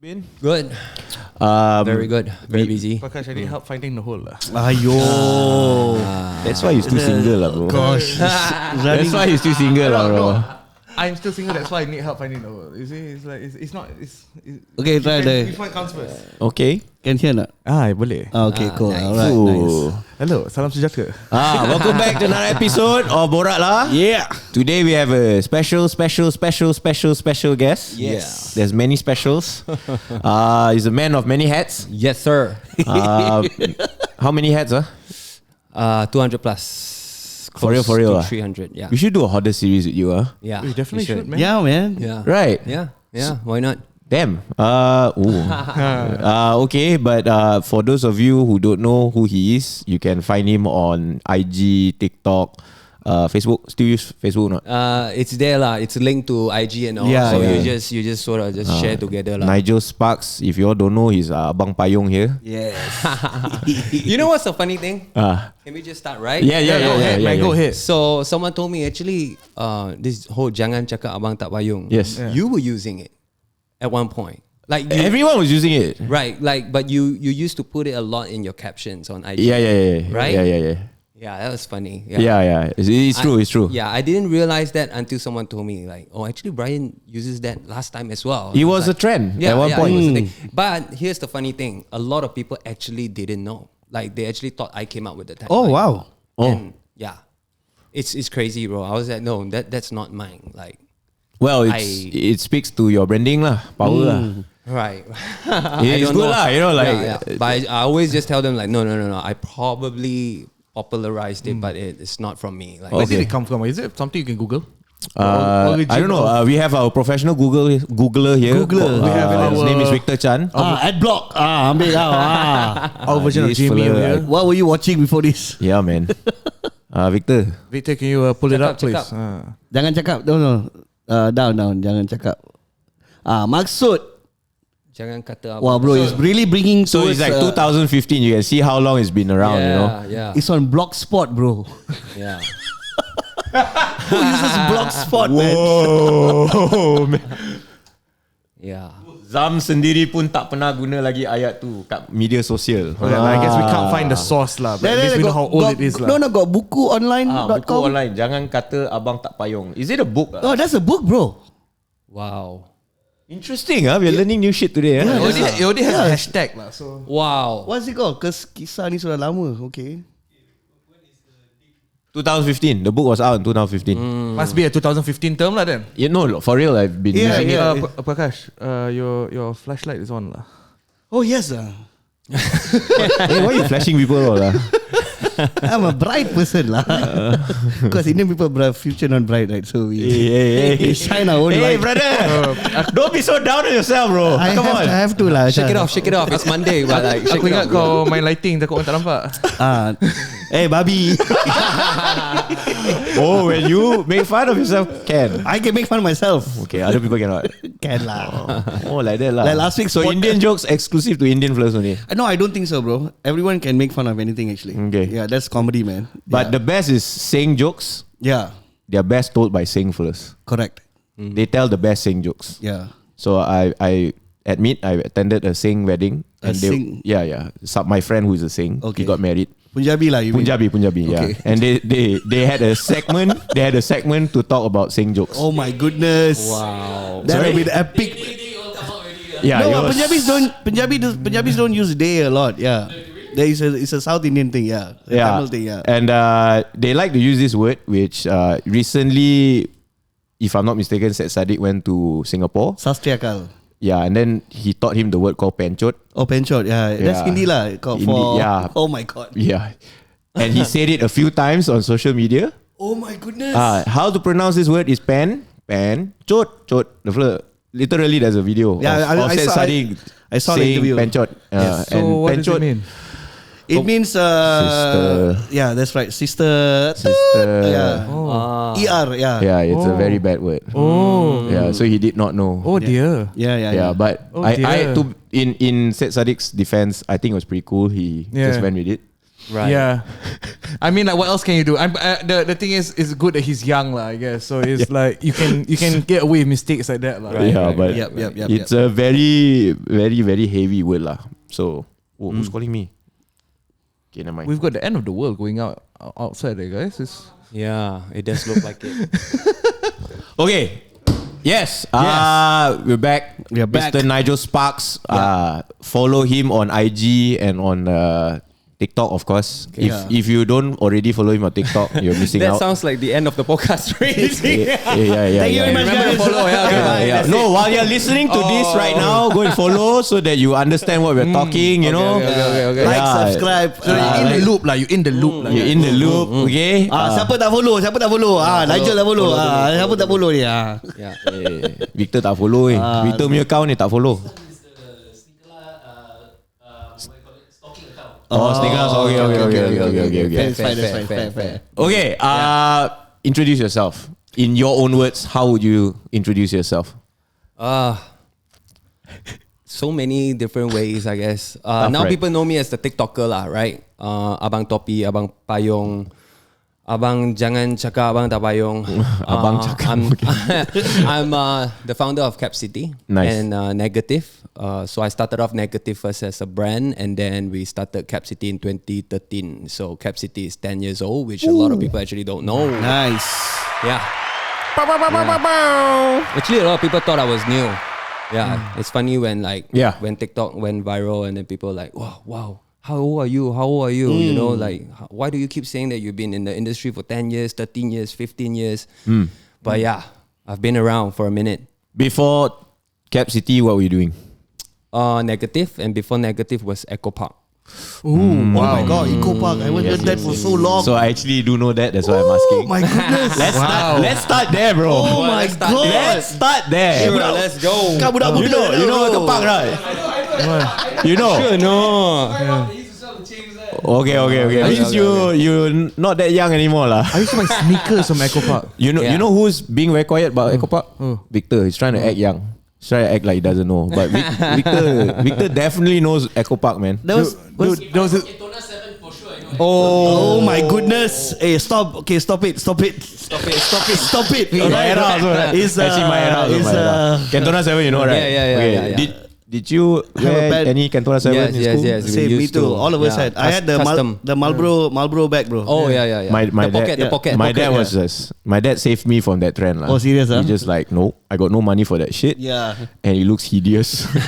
Been good. Very good. Very busy. Prakash, I need help finding the hole lah. Ayo. That's why you're still single lah, bro. Gosh. That's why you're still single lah, bro. I'm still single. That's why I need help finding the hole. You see, it's like it's not. Okay, try Which one comes first? Okay. Can hear nak? Boleh. Okay, cool. Nice. Alright, nice. Hello, salam sejahtera. Welcome back to another episode of BorakLAH. Yeah. Today we have a special guest. Yes. There's many specials. He's a man of many hats. Yes, sir. How many hats? 200 plus. For real, Close to 300. 300. Yeah. We should do a hotter series with you, Yeah. We definitely should, man. Yeah, man. Yeah. Right. Yeah. Why not? Damn. Okay, but for those of you who don't know who he is, you can find him on IG, TikTok, Facebook. Still use Facebook or not? It's there lah. It's linked to IG and all. Yeah, so yeah. you just sort of just share together lah. Nigel Sparks. If you all don't know, he's Abang Payung here. Yes. You know what's the funny thing? Uh, Can we just start right? yeah. Go ahead. So someone told me actually, this whole jangan cakap abang tak payung. Yes. Yeah. You were using it at one point. Like you, Everyone was using it. right? Like, but you used to put it a lot in your captions on IG. Yeah. Right? Yeah. Yeah, that was funny. Yeah. It's true. It's true. Yeah, I didn't realize that until someone told me, like, oh, actually, Bryan uses that last time as well. It was a like, trend yeah, at one point. It was a thing. But here's the funny thing: a lot of people actually didn't know. Like, they actually thought I came up with the tagline. Oh, wow. And yeah, it's crazy, bro. I was like, no, that's not mine. Like, Well, it speaks to your branding lah, power lah. right? It's don't good know. lah, you know, like. Yeah. But I always just tell them like, no. I probably popularized it, but it's not from me. Like, Where did Okay. it come from? Is it something you can Google? I don't know. We have our professional Googler here. Googler. We have His our- name is Victor Chan. Adblock. Ambil kau. Our version of this Gmail fella, here. What were you watching before this? Yeah, man. Victor. Victor, can you pull it up, Check please? up. Jangan cakap. No. Down. Jangan cakap. Maksud. jangan kata apa. Wow, bro, it's really bringing So towards, it's like 2015. You can see how long it's been around, you know. Yeah. It's on Blogspot, bro. Yeah. Who uses Blogspot, man? Oh, man. Yeah. Zam sendiri pun tak pernah guna lagi ayat tu kat media sosial. I guess we can't find the source lah, but at least we know how old it is lah. No, got bukuonline.com. Buku online. Jangan kata abang tak payung. Is it a book? Oh, that's a book, bro. Wow. Interesting, we're learning new shit today. It already has a hashtag lah, so. Wow. What's it called? Kisah ni sudah lama. Okay. 2015. The book was out in 2015. Must be a 2015 term lah then. You know, for real, I've been using it. Prakash, your flashlight is on lah. Oh, yes. Hey, why are you flashing people all? I'm a bright person lah. Because Indian people future not bright, right? So we shine our own Hey, light. brother. Don't be so down on yourself, bro. Come on. I have to lah. Shake it off. It's Monday, but like shake Aku it ingat off. kau main lighting, takut orang tak nampak. Hey, babi. Oh, when you make fun of yourself, can. I can make fun of myself. Okay, other people cannot. Can lah. Oh, like that lah. Like last week, So Indian jokes exclusive to Indian fellas only. No, I don't think so, bro. Everyone can make fun of anything, actually. Okay. Yeah, that's comedy, man. But the best is saying jokes. Yeah, They're best told by saying fellas. correct. They tell the best saying jokes. Yeah. So I admit I attended a Singh wedding. A Singh? Yeah. My friend who is a Singh, Okay. he got married. Punjabi lah, you mean? Punjabi, yeah. Okay. And they had a segment. They had a segment to talk about Singh jokes. Oh my goodness. Wow. That would be the epic. Yeah, No, it was- Punjabis don't use day a lot. Yeah. It's a South Indian thing, yeah. A Tamil thing, yeah. And they like to use this word, which recently, if I'm not mistaken, Sedih went to Singapore. Sastriakal. Yeah, and then he taught him the word called penchot. Oh, penchot, yeah. That's Yeah. Hindi lah. Hindi, yeah. Oh my god. Yeah. And he said it a few times on social media. Oh my goodness. How to pronounce this word is chot. The fella, literally, there's a video Yeah, of I Syed saw- Saddiq I saw the saying interview. penchot. Yes. So what does it mean? It means Sister. Yeah, that's right. Sister. Yeah. Ah. ER, yeah. Yeah, it's a very bad word. Oh. Yeah, so he did not know. Oh dear. Yeah, but Oh, I dear. in Syed Saddiq's defense, I think it was pretty cool. He Yeah. just went with it. Right. Yeah. I mean, like, what else can you do? The thing is, it's good that he's young, lah. I guess so. It's like you can get away with mistakes like that, lah. Right. but Yep. it's a very, very, very heavy word lah. So, who's calling me? Okay, never mind. We've got the end of the world going outside there, guys. Yeah, it does look like it. Okay. Yes. We're back. We are back. Mr. Nigel Sparks. Follow him on IG and on TikTok, of course. If you don't already follow him on TikTok, you're missing That out. sounds like the end of the podcast. Really? Yeah. Thank you very much, Remember to guys. follow. Yeah. No, while you're listening to this right now, go and follow so that you understand what we're talking. You know, Okay. Like, Yeah. subscribe. So you're in the loop, lah. You're in the loop, lah. You're in the loop. Okay. Siapa tak follow? Nigel tak follow. Siapa tak follow dia? Yeah. Victor tak follow. Victor punya account ni tak follow. SneakerLAH. Okay. Fair. Okay. Introduce yourself in your own words. How would you introduce yourself? So many different ways, I guess. Now right. people know me as the TikToker lah, right? Abang Topi, Abang Payung, Abang jangan cakap Abang tak payung. Abang cakap. I'm the founder of Cap City and Negative. So I started off Negative first as a brand, and then we started Cap City in 2013. So Cap City is 10 years old, which a lot of people actually don't know. Nice. Yeah. Actually, a lot of people thought I was new. Yeah, it's funny when when TikTok went viral and then people are like, wow, how old are you? You know, like, why do you keep saying that you've been in the industry for 10 years, 13 years, 15 years? But yeah, I've been around for a minute. Before Cap City, what were you doing? Negative, and before Negative was Echo Park. Oh my God, Eco Park. I haven't heard that for so long. So I actually do know that. That's why I'm asking. Oh my goodness. Let's start there, bro. Oh my God. Let's start there. Sure, let's go. Kau budak muda. You know Echo Park, right? You know. Sure, no. Okay. Means you're not that young anymore, lah. I used to buy sneakers from Echo Park. You know who's being very quiet about Echo Park? Victor. He's trying to act young. He's trying to act like he doesn't know. But Victor definitely knows Echo Park, man. There was Oh my goodness. Hey, stop. Okay, stop it. Stop it. My era also, right? Actually, my era also. Cantona 7, you know, right? Yeah. Did you wear any Cantona 7 in school? Yes. Same, me too. All of us had. I had the Marlboro bag, bro. Oh yeah. My The pocket. My dad was just. My dad saved me from that trend, lah. Oh, serious, huh? He just like, no, I got no money for that shit. Yeah. And it looks hideous. He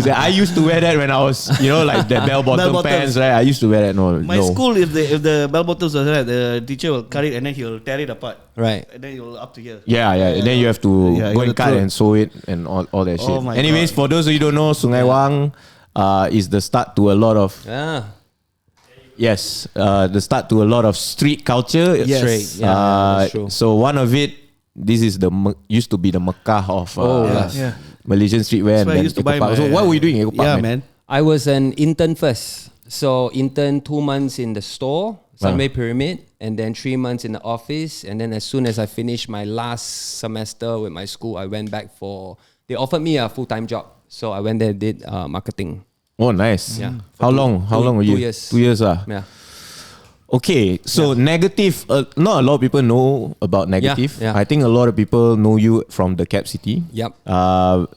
said, I used to wear that when I was, like the bell-bottom pants, right? I used to wear that. My school, if the bell bottoms was right, the teacher will cut it and then he'll tear it apart. Right. And then you'll up to here. Yeah. And then you have to Yeah, go you and gotta cut throw. and sew it and all that shit. my Anyways, God. for those of you who don't know, Sungai Wang is the start to a lot of the start to a lot of street culture. Yes. Straight. Yeah, that's true. So one of it, this is used to be the Mecca of Malaysian streetwear. That's where I used to buy So what were you doing in Echo Park, Yeah, man. I was an intern first. So intern 2 months in the store, Sunway Pyramid, and then 3 months in the office. And then as soon as I finished my last semester with my school, I went back they offered me a full-time job. So I went there and did marketing. Oh, nice. Yeah. How long were you? 2 years. 2 years, Yeah. Okay, so Negative, not a lot of people know about Negative. Yeah. I think a lot of people know you from the Cap City. Yep.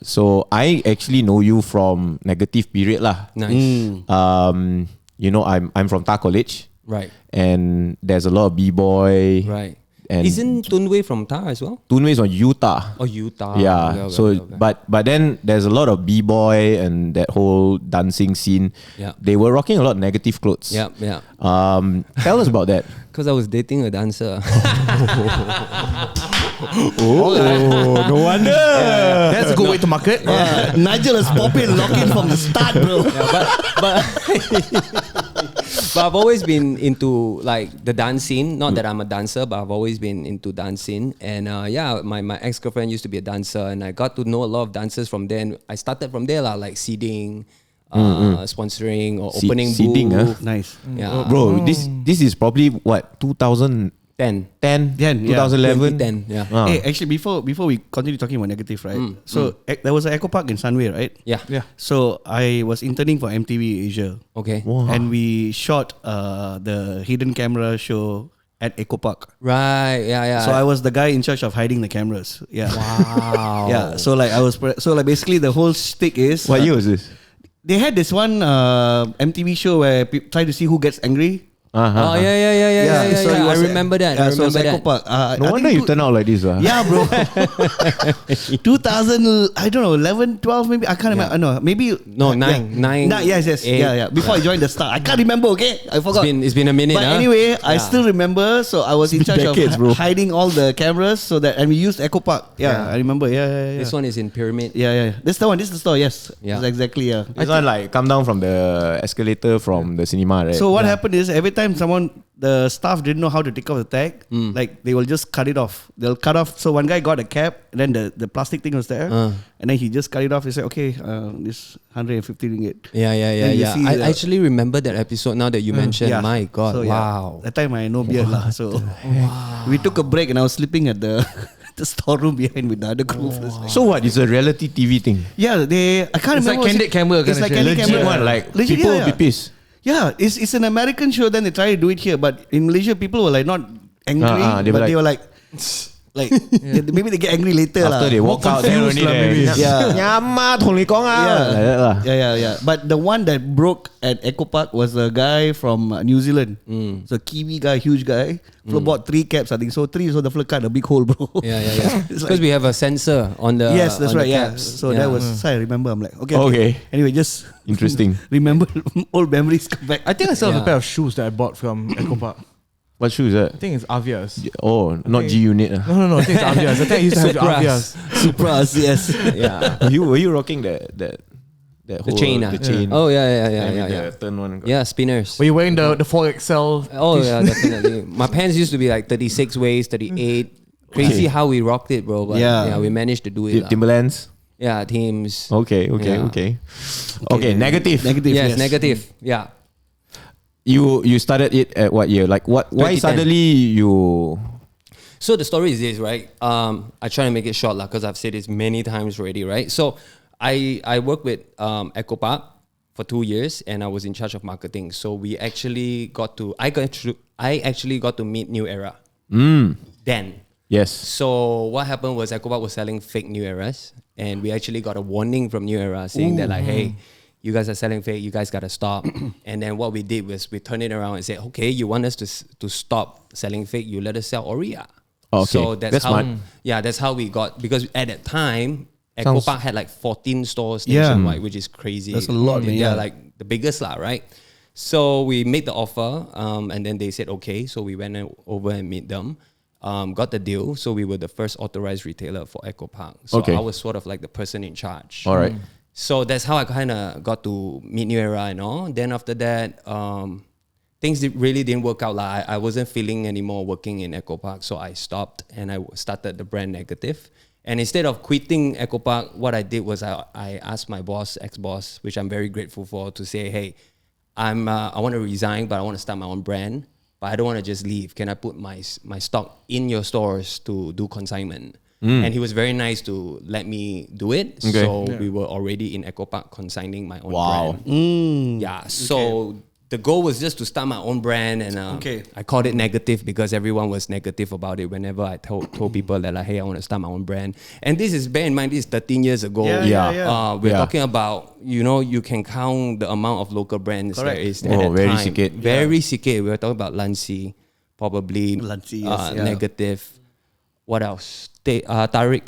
So I actually know you from Negative period lah. Nice. I'm from Ta College, Right. and there's a lot of B-boy. Right. And Isn't Tunwei from Ta as well? Tunwei is on Utah. Oh, Utah. Yeah. Okay. But then there's a lot of B-boy and that whole dancing scene. Yeah. They were rocking a lot of Negative clothes. Yeah. Tell us about that. Because I was dating a dancer. No wonder. That's a good way to market. Nigel is popping, locking from the start, bro. But I've always been into like the dance scene. Not that I'm a dancer, but I've always been into dancing. And my ex-girlfriend used to be a dancer, and I got to know a lot of dancers from there. And I started from there, like seeding, sponsoring or opening Seeding, booth. Nice. Yeah. Bro, this is probably what 2010 10. 2011. 2010, yeah. Hey, actually, before we continue talking about negative, right? There was an Echo Park in Sunway, right? Yeah. So I was interning for MTV Asia. Okay. Wow. And we shot the hidden camera show at Echo Park. Right. Yeah. So I was the guy in charge of hiding the cameras. Yeah. Wow. Yeah. So like basically the whole stick is What year was this? they had this one MTV show where try to see who gets angry. Oh yeah. So it I was remember that. I so it was remember Echo that. Park. No wonder you turn out like this. Yeah, bro. 2000, I don't know, 11, 12 maybe. I can't remember. No, maybe. No, nine. Yes. Eight. Yeah. Before I joined the Star. I can't remember, okay? I forgot. It's been a minute. But anyway, I still remember. So I was in charge decades, of bro. hiding all the cameras and we used Echo Park. Yeah, I remember. Yeah. This one is in Pyramid. Yeah. This the one. This is the store. Yes. Yeah. That's exactly. Yeah. This one like come down from the escalator from the cinema, right? So what happened is every time the staff didn't know how to take off the tag, like they will just cut it off. They'll cut off. So one guy got a cap, and then the plastic thing was there, and then he just cut it off. He said, "Okay, this 150 ringgit." Yeah. I actually remember that episode now that you mentioned. Yeah. My God, So, wow. That time I no beard lah. So we took a break, and I was sleeping at the storeroom behind with the other group. So what? It's a reality TV thing. Yeah, I can't It's like remember. candid camera It's kind like of shit. candid Legit camera. one, like Legit, people yeah. will be pissed. Yeah, it's an American show. Then they try to do it here, but in Malaysia, people were like not angry, they were like maybe they get angry later After they walk out, then only maybe. Nyama, thong li kong ah. Like that lah. Yeah. But the one that broke at Echo Park was a guy from New Zealand. It's a Kiwi guy, huge guy. Flo bought 3 caps, I think. So 3, so the flo cut a big hole, bro. Yeah. It's Because we have a sensor on the. yes, that's on right. the Yeah. caps. So that was. So I remember. I'm like, okay. Okay. Anyway, just Interesting. remember old memories come back. I think I still have a Yeah. pair of shoes that I bought from Echo Park. What shoe is that? I think it's Avias. Oh, not G Unit. No. I think it's Avias. I think I used to have Avias. Supras, yes. Yeah. Were you rocking that whole chain, the chain? Oh yeah. The turn one. Yeah, spinners. Were you wearing the 4XL? Oh yeah, definitely. My pants used to be like 36 waist, 38. Crazy how we rocked it, bro. But Yeah. we managed to do it. lah. Timberlands. Yeah, teams. Okay. Yeah. Negative. Yes, negative. Yeah. You started it at what year? Like what? Why 2010. suddenly you? So the story is this, right? I try to make it short, because I've said this many times already, right? So I worked with Echo Park for 2 years, and I was in charge of marketing. So we actually I actually got to meet New Era. Then. Yes. So what happened was Echo Park was selling fake New Eras, and we actually got a warning from New Era saying that like, hey, you guys are selling fake, you guys gotta stop. And then what we did was we turned it around and said, okay, you want us to stop selling fake, you let us sell Oria. Okay. So that's how smart. that's how we got, because at that time Echo Park had like 14 stores Yeah. nationwide, which is crazy. That's a lot, man. Yeah, Yeah. like the biggest lah, right? So we made the offer, and then they said okay. So we went over and meet them, got the deal. So we were the first authorized retailer for Echo Park. So Okay. I was sort of like the person in charge. All right. So that's how I kind of got to meet New Era and all. Then after that, things really didn't work out. Like I wasn't feeling anymore working in Echo Park, so I stopped and I started the brand Negative. And instead of quitting Echo Park, what I did was I asked my boss, ex-boss, which I'm very grateful for, to say, hey, I want to resign, but I want to start my own brand. But I don't want to just leave. Can I put my stock in your stores to do consignment? And he was very nice to let me do it. Okay. So we were already in Echo Park consigning my own Wow. brand. Yeah. So the goal was just to start my own brand, and I called it Negative because everyone was negative about it whenever I told people that like, hey, I want to start my own brand. And this is, bear in mind, this is 13 years ago. Yeah. We're talking about, you can count the amount of local brands Correct. there is at that very time. sikit. Very sikit. We were talking about Lancy, probably Lancy, yes, yeah. Negative. What else? Tarik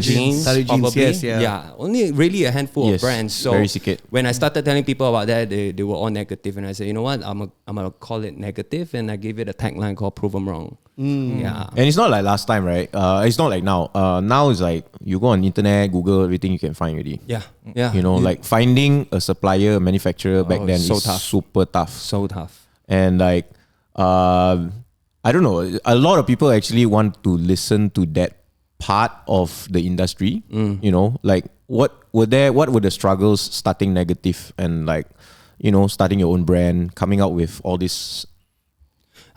jeans. Tarik jeans, probably. yes, yeah. Only really a handful Yes, of brands. So very sikit. when I started telling people about that, they were all negative, and I said, you know what, I'm gonna call it Negative, and I gave it a tagline called "Prove 'em Wrong." Yeah. And it's not like last time, right? It's not like now. Now it's like you go on internet, Google, everything you can find already. Yeah. You know, like finding a supplier, a manufacturer back then so is tough. super tough. So tough. And like, I don't know, a lot of people actually want to listen to that part of the industry. You know, like what were the struggles starting Negative and like, you know, starting your own brand, coming out with all this?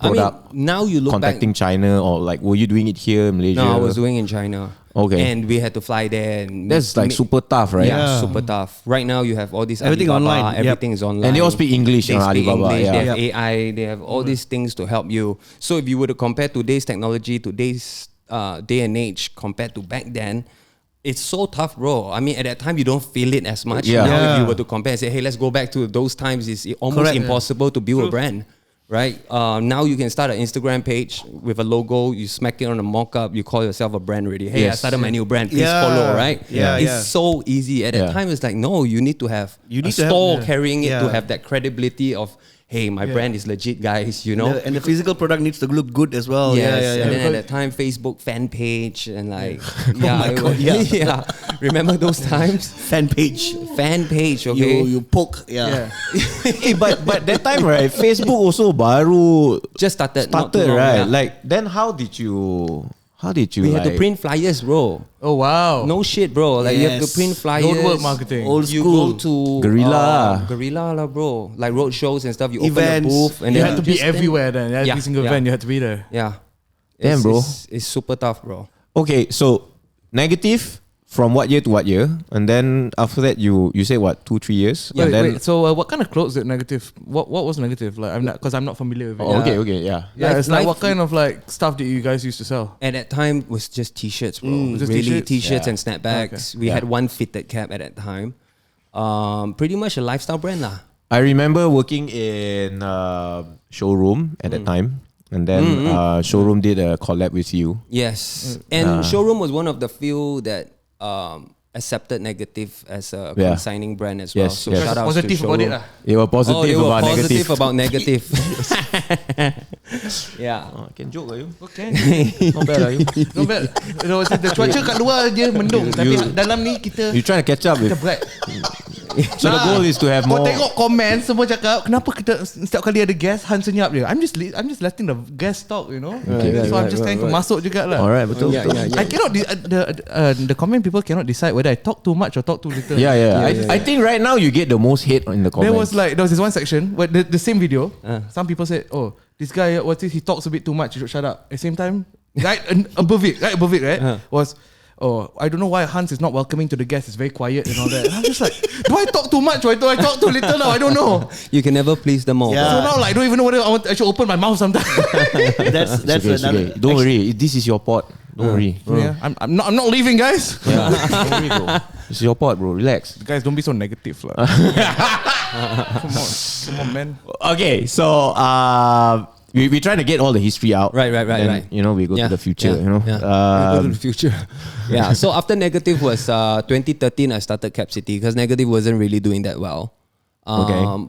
product? Now you look contacting back. China, or like were you doing it here in Malaysia? No, I was doing in China. Okay. And we had to fly there. And That's like super tough, right? Yeah, super tough. Right now you have all this Everything Alibaba, online. Yep. everything is online. And they all speak English They on speak Alibaba. English, Yeah. they have AI, they have all these things to help you. So if you were to compare today's technology, today's day and age compared to back then, it's so tough, bro. I mean, at that time, you don't feel it as much. Yeah. Now, if you were to compare and say, hey, let's go back to those times, it's almost impossible to build a brand, right? Now you can start an Instagram page with a logo, you smack it on a mock-up, you call yourself a brand already. Hey, I started my new brand, please follow, right? It's so easy. At that time, it's like, no, you need to have a store carrying it to have that credibility of, hey, my brand is legit, guys, you know? And the physical product needs to look good as well. Yes, and then at that time, Facebook fan page and like, yeah. Remember those times? Fan page. Okay. You poke. Hey, but that time, right? Facebook also baru Just started, not too long, right? yeah. Like, then how did you? We had to print flyers, bro. Oh wow. No shit, bro. Like you have to print flyers. Roadwork marketing. Old You school. go to guerrilla, bro. Like road shows and stuff. You Events. open a booth and You then had to be everywhere then. Every single event you had to be there. Yeah. Damn, bro. It's super tough, bro. Okay, so negative from what year to what year, and then after that you say what 2-3 years? Wait, and then wait. So what kind of clothes did negative? What was negative? Like I'm not familiar with it. oh, okay, yeah. Yeah, it's like Life- what kind of like stuff did you guys used to sell? At that time was just t-shirts, bro. Just Really t-shirts? t-shirts Yeah. and snapbacks. We Yeah. had one fitted cap at that time. Pretty much a lifestyle brand lah. I remember working in showroom at that time, and then showroom did a collab with you. Yes. And Showroom was one of the few that accepted negative as a consigning brand as well. Yes, So yes. shout out to Positive Showroom. about it lah. They were positive They were about positive negative. about negative. Yeah. Can joke, are you? Okay. Not bad, are you? Not bad. You know, the cuaca kat luar je mendung, tapi dalam ni kita You trying to catch up with? kita bright. So the goal is to have Kau more. tengok komen semua cakap kenapa kita setiap kali ada guest Han senyap je. I'm just letting the guest talk, you know. So I'm just trying to masuk juga lah. Alright, betul. I cannot the comment people cannot decide whether I talk too much or talk too little. Yeah. I think right now you get the most hate in the comments. There was this one section where the same video. Some people said, "Oh, this guy, he talks a bit too much. You should shut up." At the same time, right above it, was. Oh, I don't know why Hans is not welcoming to the guests. It's very quiet and all that. And I'm just like, do I talk too much or do I talk too little now? I don't know. You can never please them all. Yeah. So now, like, I don't even know whether I should open my mouth sometimes. That's Okay, another. Don't worry. This is your pot. Don't worry. Yeah, I'm not leaving, guys. Yeah. Don't worry, bro. This is your pot, bro. Relax. Guys, don't be so negative, lah. Come on, man. Okay, so we try to get all the history out. Right. Then, you know, we go to the future. You know, We go to the future. Yeah. So after negative was 2013, I started Cap City because negative wasn't really doing that well.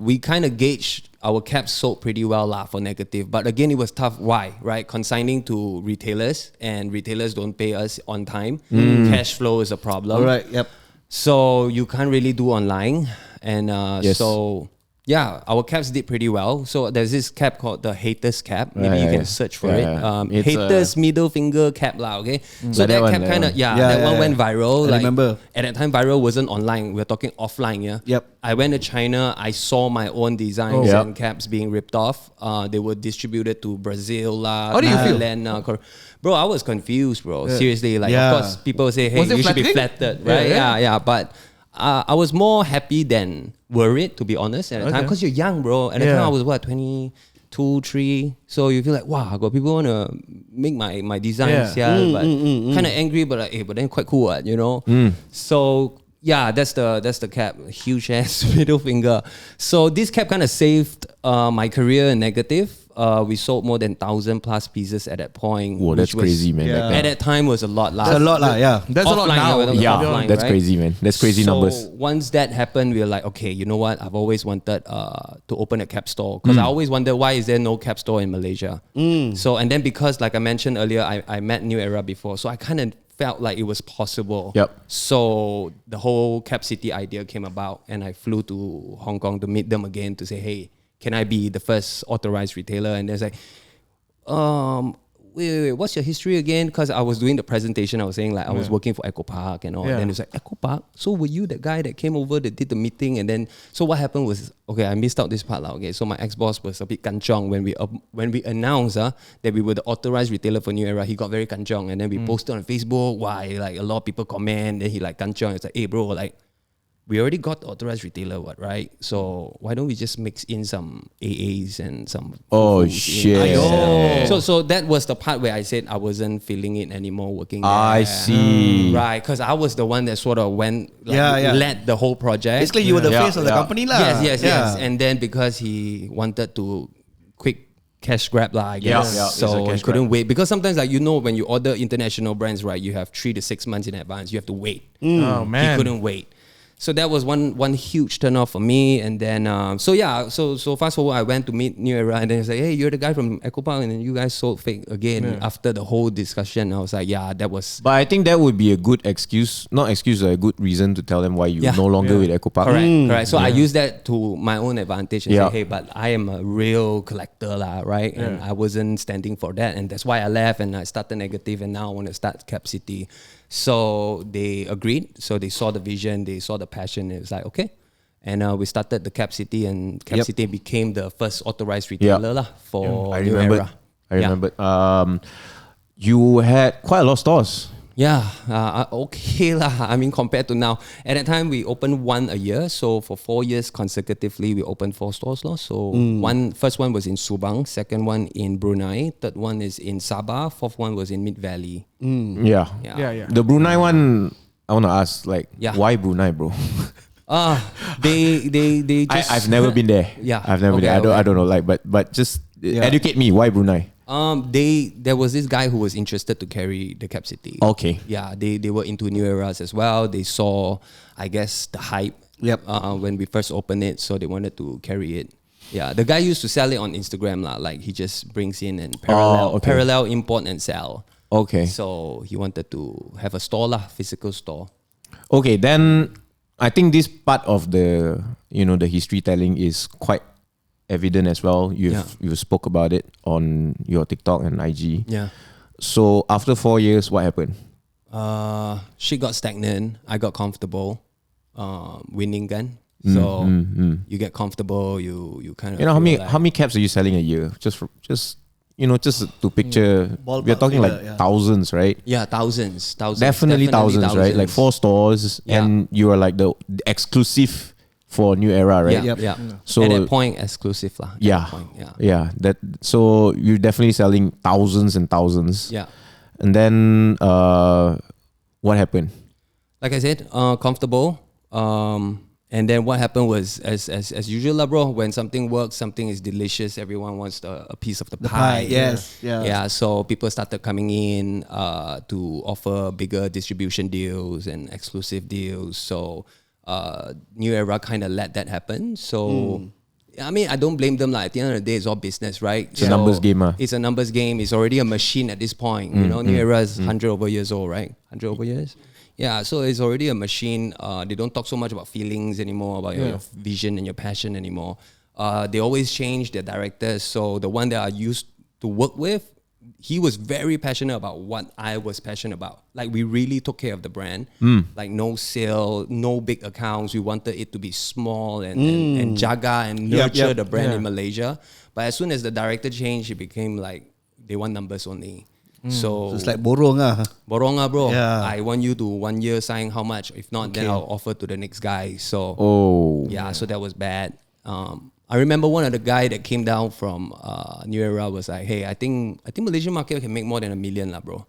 We kind of gauged our caps sold pretty well lah for negative, but again it was tough. Why? Right? Consigning to retailers, and retailers don't pay us on time. Cash flow is a problem. All right. Yep. So you can't really do online, and Yes. so yeah, our caps did pretty well. So there's this cap called the haters cap. Maybe you can search for it. It's Haters middle finger cap lah. Okay, so Like that that cap one, kind of Yeah, that one went viral. I Like, remember. at that time, viral wasn't online. We're talking offline. Yeah. Yep. I went to China. I saw my own designs Yep. and caps being ripped off. They were distributed to Brazil lah, How do you feel? Thailand. Bro, I was confused, bro. Seriously, like Yeah. of course people say, hey, Was it you should be flattering? flattered, right? Yeah. Yeah. But I was more happy than worried, to be honest, at the time, because you're young, bro. At the time, I was what, 22, 3. So you feel like, wow, I got people want to make my designs, but kind of angry, but like, hey, but then quite cool, you know. So yeah, that's the cap, huge ass middle finger. So this cap kind of saved my career in negative. We sold more than 1,000+ pieces at that point. Whoa, that's which was- crazy, man. Yeah. At that time was a lot. That's a lot lah. Yeah. That's a lot Offline, now. we're talking Yeah, offline, that's right? crazy, man. That's crazy So numbers. once that happened, we were like, okay, you know what? I've always wanted to open a cap store because I always wondered why is there no cap store in Malaysia. So and then because like I mentioned earlier, I met New Era before, so I kind of felt like it was possible. Yep. So the whole Cap City idea came about, and I flew to Hong Kong to meet them again to say, hey, can I be the first authorized retailer? And there's like, wait, what's your history again? Because I was doing the presentation, I was saying like I was working for Echo Park and all. And then it was like, Echo Park? So were you the guy that came over that did the meeting? And then, so what happened was, okay, I missed out this part. Okay, so my ex-boss was a bit kanchong when we announced that we were the authorized retailer for New Era. He got very kanchong. And then we posted on Facebook, why, like a lot of people comment. Then he like kanchong. It's like, hey bro, like, we already got the authorized retailer, right? So why don't we just mix in some AAs and some... Oh, shit. So that was the part where I said I wasn't feeling it anymore working there. I see. Right, because I was the one that sort of went, led the whole project. Basically, you were the face of the company lah. Yes. And then because he wanted to quick cash grab lah, I guess. So he couldn't wait. Because sometimes, like, when you order international brands, right, you have 3 to 6 months in advance. You have to wait. Oh, man. He couldn't wait. So that was one huge turn off for me. And then, so fast forward, I went to meet New Era and then it's like, hey, you're the guy from Echo Park and then you guys sold fake again. After the whole discussion, I was like, yeah, that was... But I think that would be a good excuse, a good reason to tell them why you're no longer with Echo Park. Correct. So I used that to my own advantage and say, hey, but I am a real collector lah, right? And I wasn't standing for that. And that's why I left and I started negative and now I want to start Cap City. So they agreed. So they saw the vision, they saw the passion. It was like, okay. And we started the Cap City and Cap City became the first authorized retailer lah for New Era. I remember. You had quite a lot of stores. Yeah, okay lah. I mean, compared to now, at that time we opened one a year. So for 4 years consecutively, we opened 4 stores. So first one was in Subang, second one in Brunei, third one is in Sabah, fourth one was in Mid Valley. Yeah. The Brunei one, I want to ask, like, why Brunei, bro? They just... I've never been there. I've never been there. I don't know, like, but just educate me. Why Brunei? There was this guy who was interested to carry the Cap City. Okay. Yeah, they were into New Eras as well. They saw, I guess, the hype when we first opened it, so they wanted to carry it. Yeah, the guy used to sell it on Instagram lah. Like he just brings in and parallel import and sell. Okay. So he wanted to have a store lah, physical store. Okay, then I think this part of the the history telling is quite evident as well. You spoke about it on your TikTok and IG. Yeah. So after 4 years, what happened? She got stagnant. I got comfortable. Winning gun. So you get comfortable. You kind of. How many caps are you selling a year? Just to picture. We're talking like thousands, right? Yeah, thousands. Definitely thousands, right? Like 4 stores, and you are like the exclusive for New Era, right? Yeah. So at that point, exclusive lah. So you're definitely selling thousands and thousands. Yeah. And then what happened? Like I said, comfortable. And then what happened was, as usual lah, bro. When something works, something is delicious. Everyone wants a piece of the pie. Yeah. So people started coming in to offer bigger distribution deals and exclusive deals. So New Era kind of let that happen. So I mean, I don't blame them. Like at the end of the day, it's all business, right? It's a numbers game. It's a numbers game. It's already a machine at this point. New Era is 100 over years old, right? 100 over years. Yeah, so it's already a machine. They don't talk so much about feelings anymore, about your vision and your passion anymore. They always change their directors. So the one that I used to work with, he was very passionate about what I was passionate about. Like we really took care of the brand. Like no sale, no big accounts. We wanted it to be small and jaga and nurture the brand in Malaysia. But as soon as the director changed, it became like they want numbers only. So it's like borong bro. Yeah. I want you to 1 year sign how much. If not, then I'll offer to the next guy. So so that was bad. I remember one of the guy that came down from New Era was like, hey, I think Malaysian market can make more than $1 million lah, bro.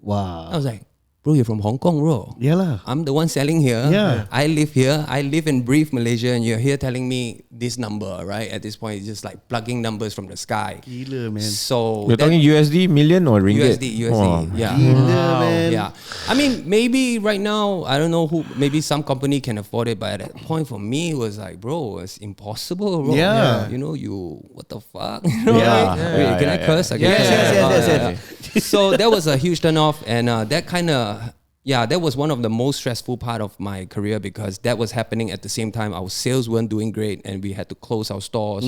Wow. I was like, bro, you're from Hong Kong, bro. Yeah lah. I'm the one selling here. Yeah. I live here. I live and breathe Malaysia, and you're here telling me this number, right? At this point, it's just like plugging numbers from the sky. Gila, man. So you're talking USD, million or ringgit? USD. Oh. Yeah. Gila, man. Yeah. I mean, maybe right now, I don't know who, maybe some company can afford it, but at that point for me, it was like, bro, it's impossible, bro. Yeah. What the fuck? Yeah. I curse? I guess. Yes. So that was a huge turnoff, and that was one of the most stressful part of my career because that was happening at the same time. Our sales weren't doing great and we had to close our stores.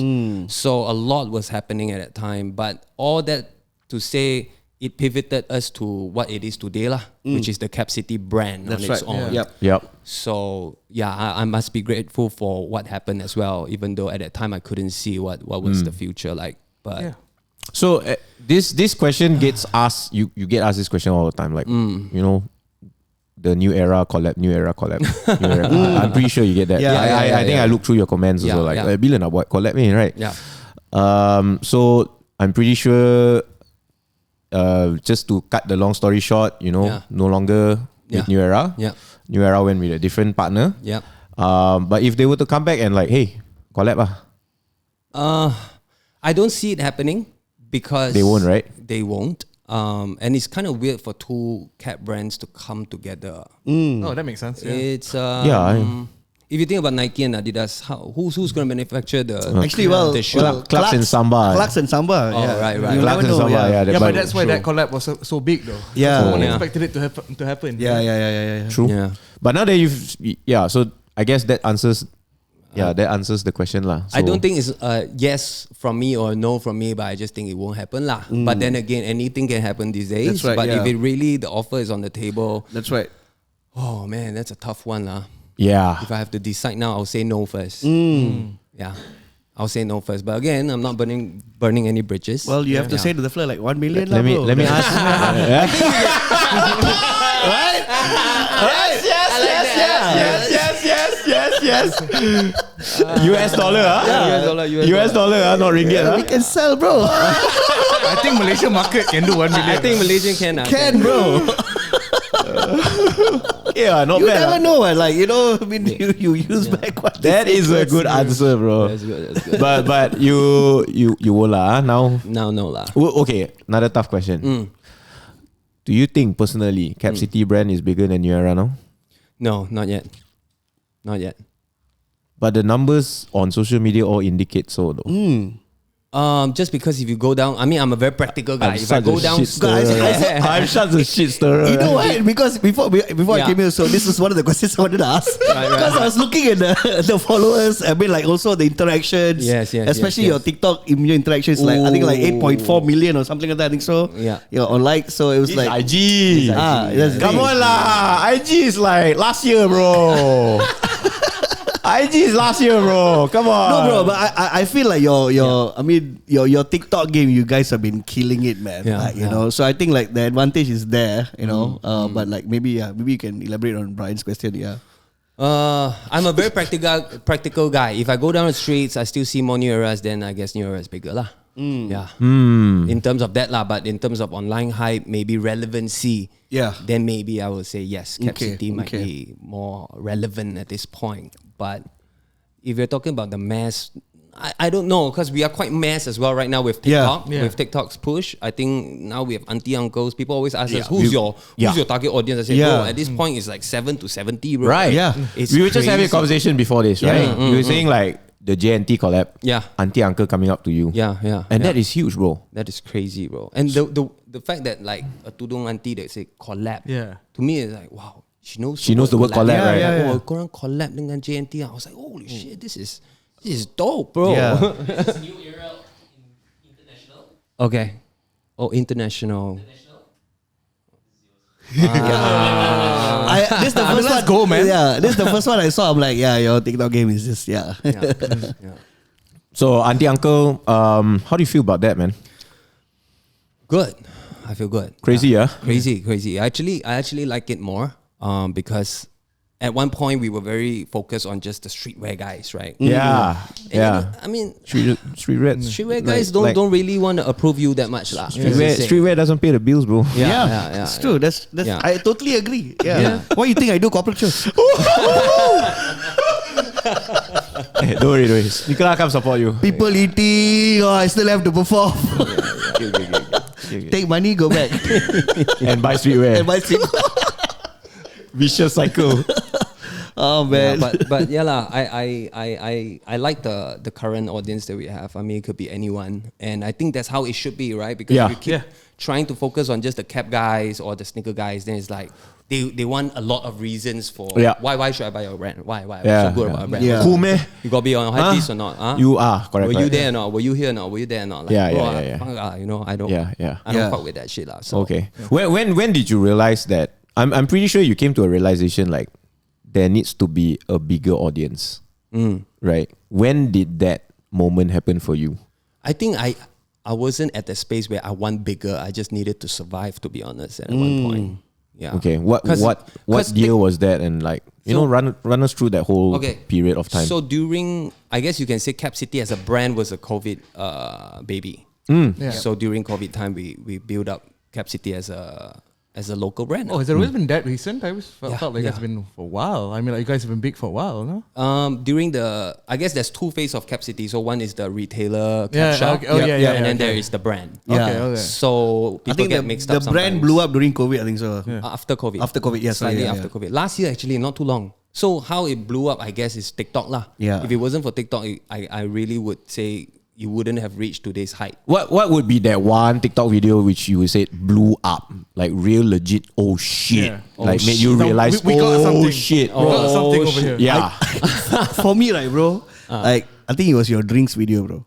So a lot was happening at that time. But all that to say, it pivoted us to what it is today lah, which is the Cap City brand on its own. Yep. So yeah, I must be grateful for what happened as well, even though at that time I couldn't see what was the future like. But so this question gets asked. You get asked this question all the time, like you know, the new era collab. New era. I'm pretty sure you get that. I think I looked through your comments also, like bila nak buat collab ni, right? Yeah. So I'm pretty sure. Just to cut the long story short, you know, no longer with New Era. Yeah. New Era went with a different partner. Yeah. But if they were to come back and like, hey, collab I don't see it happening because they won't, right? They won't. And it's kind of weird for two cap brands to come together. Oh, that makes sense. Yeah. It's if you think about Nike and Adidas, who's going to manufacture the the shoe? Clarks and Samba. Clarks and Samba. Oh, right. You Clarks never and know. Samba. But that's why that collab was so big though. Yeah. No one expected it to happen. Yeah. True. Yeah. But now that so I guess that answers. That answers the question lah. So I don't think it's yes from me or no from me, but I just think it won't happen lah. But then again, anything can happen these days. That's right, but if it really the offer is on the table, That's right. oh man, that's a tough one lah. Yeah. If I have to decide now, I'll say no first. Yeah, I'll say no first. But again, I'm not burning any bridges. Well, you have to say to the fella like 1 million. Let me ask. Right? Yes. US dollar, US dollar, not ringgit. We can sell, bro. I think Malaysia market can do 1 million. I think Malaysian can. Can, bro. Yeah, not You bad. never know, like, you know, I mean, you use back what That they is say a good first. answer, bro. That's good. But you will lah now. Now, no lah. Okay, another tough question. Do you think personally Cap City brand is bigger than New Era now? No, not yet. Not yet. But the numbers on social media all indicate so though. Just because if you go down, I mean, I'm a very practical guy. If I go down, I'm such a shit stirrer. You know what? Because before I came here, so this is one of the questions I wanted to ask. Because I was looking at the followers, I mean, like also the interactions. Yes, especially yes. your TikTok your interactions, like I think like 8.4 million or something like that. I think so. Yeah. On like, so it was like IG. that's Come on lah. IG is like last year, bro. IG is last year, bro. Come on. No, bro, but I feel like your TikTok game, you guys have been killing it, man. Yeah, Like, you know, so I think like the advantage is there, you know. But like maybe you can elaborate on Bryan's question. Yeah. I'm a very practical guy. If I go down the streets, I still see more New Eras, then I guess New Era is bigger lah. Yeah. In terms of that lah, but in terms of online hype, maybe relevancy. Yeah. Then maybe I will say yes, Cap Okay, City might be more relevant at this point. But if you're talking about the mass, I don't know, because we are quite mass as well right now with TikTok. Yeah. With TikTok's push, I think now we have auntie uncles. People always ask us, who's your target audience? I say, bro, at this point it's like 7 to 70, bro. Right. Yeah. It's We were just having a crazy. conversation before this, right? We were saying like the JNT collab. Yeah. Auntie uncle coming up to you. Yeah. And that is huge, bro. That is crazy, bro. And the fact that like a tudung auntie that say collab, to me is like, wow, she knows the word collab, right? Yeah. Oh, korang collab dengan JNT. I was like, holy shit, this is dope, bro. Yeah. New era international. Okay. Oh, international. This is the first let's one. go, man. Yeah, this is the first one I saw. I'm like, yeah, your TikTok game is just Yeah. So auntie uncle, how do you feel about that, man? Good. I feel good. Crazy, yeah? Crazy. I actually like it more because at one point we were very focused on just the streetwear guys, right? Yeah. And I mean, Streetwear guys don't really want to approve you that much, lah. Streetwear doesn't pay the bills, bro. Yeah. It's true. That's Yeah. I totally agree. Yeah. Why you think I do corporate shows? Hey, don't worry. SneakerLAH come support you. People eating, I still have to perform. Take money, go back. And buy streetwear. And buy street. Vicious cycle. Oh man. But yeah lah, I like the current audience that we have. I mean, it could be anyone, and I think that's how it should be, right? Because if you keep trying to focus on just the cap guys or the sneaker guys, then it's like they want a lot of reasons for why should I buy your brand? Why? What's so good about a brand? Yeah. Cool meh? You gotta be on high piece or not? Huh? You are correct. Were you correct. there or not? Were you here or not? Were you there or not? Like, Yeah. fuck, you know, I don't. Yeah. I don't fuck with that shit lah. So Okay. When did you realize that? I'm pretty sure you came to a realization like there needs to be a bigger audience, right? When did that moment happen for you? I think I wasn't at the space where I want bigger. I just needed to survive, to be honest. At one point, yeah. Okay. What year was that? And like run us through that whole period of time. So during, I guess you can say Cap City as a brand was a COVID baby. So during COVID time, we built up Cap City as a local brand. Oh, has it always been that recent? I always felt like it's been for a while. I mean, like you guys have been big for a while, no? During I guess there's two phases of Cap City. So one is the retailer cap shop, and then there is the brand. Okay. So I people think get mixed the up sometimes. brand blew up during COVID, I think so. After COVID. After COVID, yes. Slightly after COVID. Last year, actually, not too long. So how it blew up, I guess, is TikTok lah. Yeah. If it wasn't for TikTok, I really would say you wouldn't have reached today's height. What would be that one TikTok video which you would say blew up? Like real legit, oh shit. Yeah. Like made you realize, we got something. shit. We got something over here. Yeah. For me, like bro, like I think it was your drinks video, bro.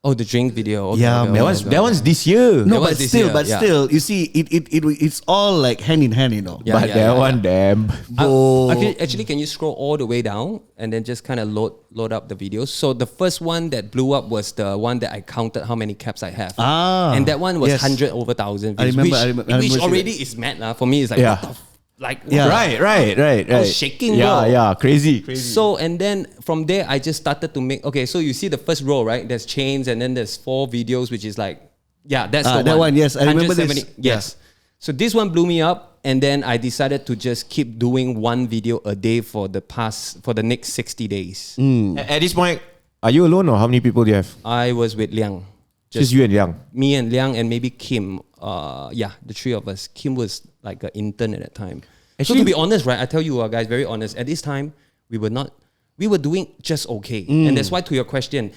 Oh, the drink video. Okay, Yeah, okay, man. okay, that one's this year. No, That but was this still, year, yeah. still, you see, it's all like hand in hand, you know. Yeah, But that one, damn. Bro. Actually, can you scroll all the way down and then just kind of load up the videos? So the first one that blew up was the one that I counted how many caps I have. And that one was yes. 100 over 1,000 I views, remember- which, I remember which seeing already that. is mad lah. For me, it's like, Yeah. what the like, Yeah. Right. I was shaking, Yeah, bro. yeah, crazy. So, and then from there, I just started to make, okay, so you see the first row, right? There's chains and then there's 4 videos, which is like, yeah, that's the one. that one, yes. I remember this. 170, yes. So this one blew me up. And then I decided to just keep doing one video a day for the next 60 days. At this point, are you alone or how many people do you have? I was with Liang. Just you and Liang. Me and Liang and maybe Kim. The 3 of us. Kim was like an intern at that time. Actually, so to be honest, right, I tell you guys, very honest, at this time, we were doing just okay. And that's why to your question,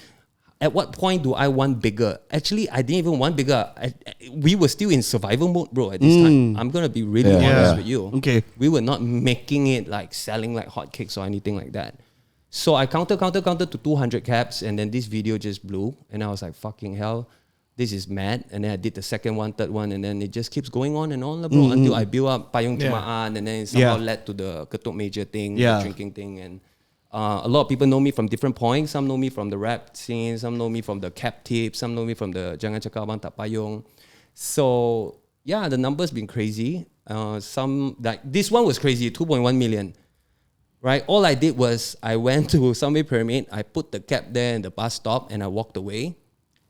at what point do I want bigger? Actually, I didn't even want bigger. We were still in survival mode, bro, at this time. I'm going to be really honest with you. Okay. We were not making it like selling like hotcakes or anything like that. So I counted to 200 caps and then this video just blew. And I was like, fucking hell, this is mad. And then I did the second one, third one, and then it just keeps going on and on, bro, until I built up Payung Cumaan, and then it somehow led to the Ketuk Major thing, the drinking thing. And a lot of people know me from different points. Some know me from the rap scene, some know me from the cap tip, some know me from the Jangan Cakap Abang Tak Payung. So yeah, the numbers been crazy. Some like this one was crazy, 2.1 million. Right? All I did was I went to Subway Pyramid, I put the cap there in the bus stop and I walked away.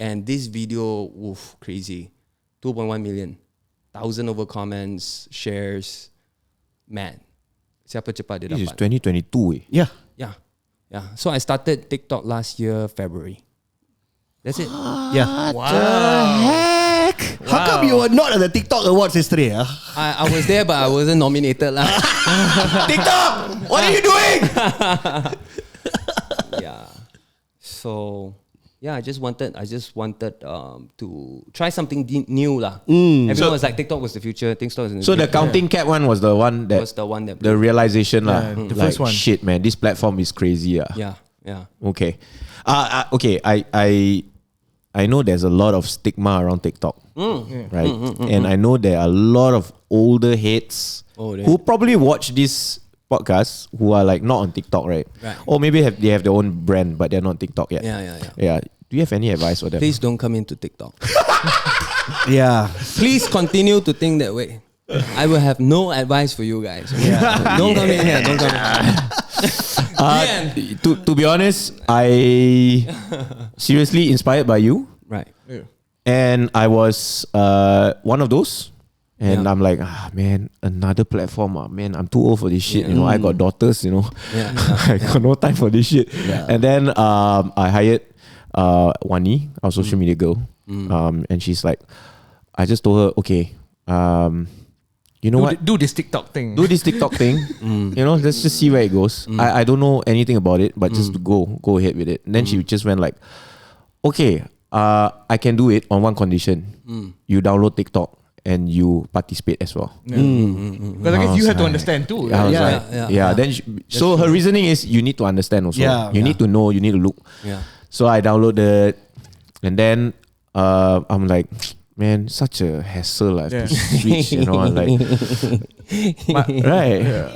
And this video, woof, crazy. 2.1 million. 1,000 over comments, shares. Man. Siapa cepat dia This is dapat. 2022. Yeah. Yeah. So I started TikTok last year, February. That's it. Yeah. Heck? How come you were not at the TikTok Awards yesterday? I was there, but I wasn't nominated lah. TikTok! What are you doing? Yeah. So yeah, I just wanted to try something new lah. Everyone was like TikTok was the future. TikTok was So the counting cap one was the one that was the one that the realization lah. the Like, first one. shit, man, this platform is crazy. yeah. Okay. Okay. I know there's a lot of stigma around TikTok, right? And I know there are a lot of older heads who probably watch this podcast who are like not on TikTok, right? Or maybe they have their own brand, but they're not TikTok yet. Yeah. Do you have any advice for them? Please don't come into TikTok. Yeah. Please continue to think that way. I will have no advice for you guys. Don't come in here. Don't come in here. To be honest, I seriously inspired by you, Right. and I was one of those. And Yeah. I'm like, man, another platform. Man, I'm too old for this shit. You know, I got daughters. You know, I got no time for this shit. And then I hired Wani, our social media girl, and she's like, I just told her, okay, you know what? Do this TikTok thing. Do this TikTok thing. You know, let's just see where it goes. I don't know anything about it, but just go ahead with it. And then she just went like, okay, I can do it on one condition. You download TikTok and you participate as well. Because I guess you have to understand too. I was Right? like, then so her reasoning is you need to understand also. You need to know, you need to look. So I downloaded, and then I'm like, man, such a hassle. I have to switch, you know, like, right.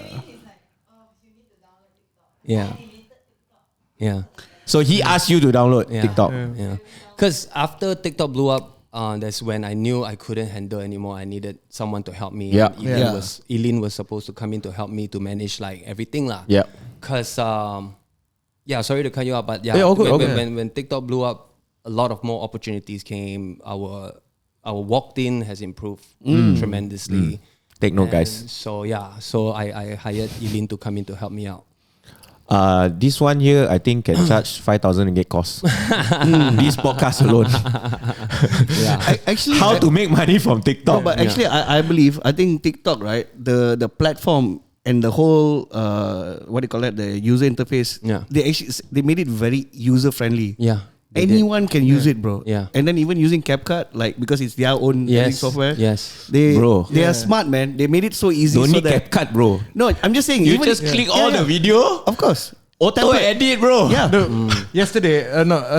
Yeah. So he asked you to download TikTok. Yeah. Because after TikTok blew up, that's when I knew I couldn't handle anymore. I needed someone to help me. Yeah. And Eileen was supposed to come in to help me to manage like everything lah. Yeah. Because sorry to cut you off, but all good, when TikTok blew up, a lot of more opportunities came. Our walked-in has improved tremendously. Take note, guys. So I hired Eileen to come in to help me out. This one here, I think can charge 5,000 ringgit cost. This podcast alone. Actually, How to make money from TikTok? No, but actually, I think TikTok, right? The platform and the whole the user interface. They made it very user friendly. Yeah. Anyone can use it, bro. Yeah. And then even using CapCut, like because it's their own editing software. Yes. They are smart, man. They made it so easy. Don't so need that CapCut, bro. No, I'm just saying. You even just click all the video. Of course. Auto edit, bro. Yeah. Yesterday,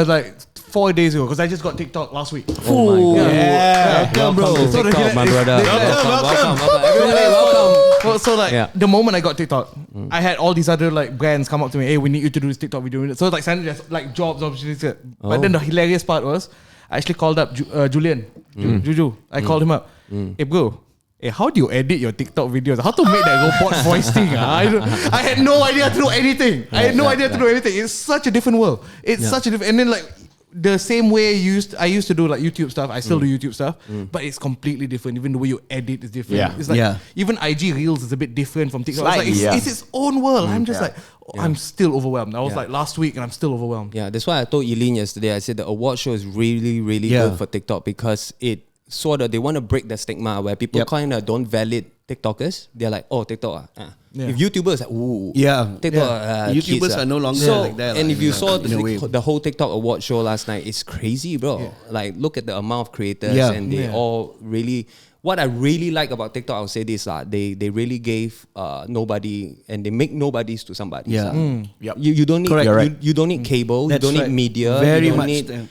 like 4 days ago, because I just got TikTok last week. Oh my God. Yeah. Welcome, bro. to TikTok, my brother. Welcome. Everybody, welcome. So the moment I got TikTok, I had all these other like brands come up to me. Hey, we need you to do this TikTok video. So like suddenly there's like jobs opportunities. But then the hilarious part was, I actually called up Julian, Juju. I called him up. Hey bro, how do you edit your TikTok videos? How to make that robot voice thing? I had no idea to do anything. It's such a different world. It's such a different. And then like the same way I used to do like YouTube stuff. I still do YouTube stuff, but it's completely different. Even the way you edit is different. Yeah. It's like even IG Reels is a bit different from TikTok. Slightly, it's its own world. I'm just like, I'm still overwhelmed. I was like last week and I'm still overwhelmed. Yeah, that's why I told Eileen yesterday. I said the award show is really, really good for TikTok because it sort of, they want to break the stigma where people kind of don't validate TikTokers. They're like, oh, TikTok. If YouTubers like, ooh, TikTok, YouTubers kids, are no longer like that. And if you saw the the whole TikTok award show last night, it's crazy, bro. Like, look at the amount of creators and they all really. What I really like about TikTok, I'll say this, they really gave nobody, and they make nobodies to somebody. You don't need you don't need cable, you don't need media, very you don't much. need,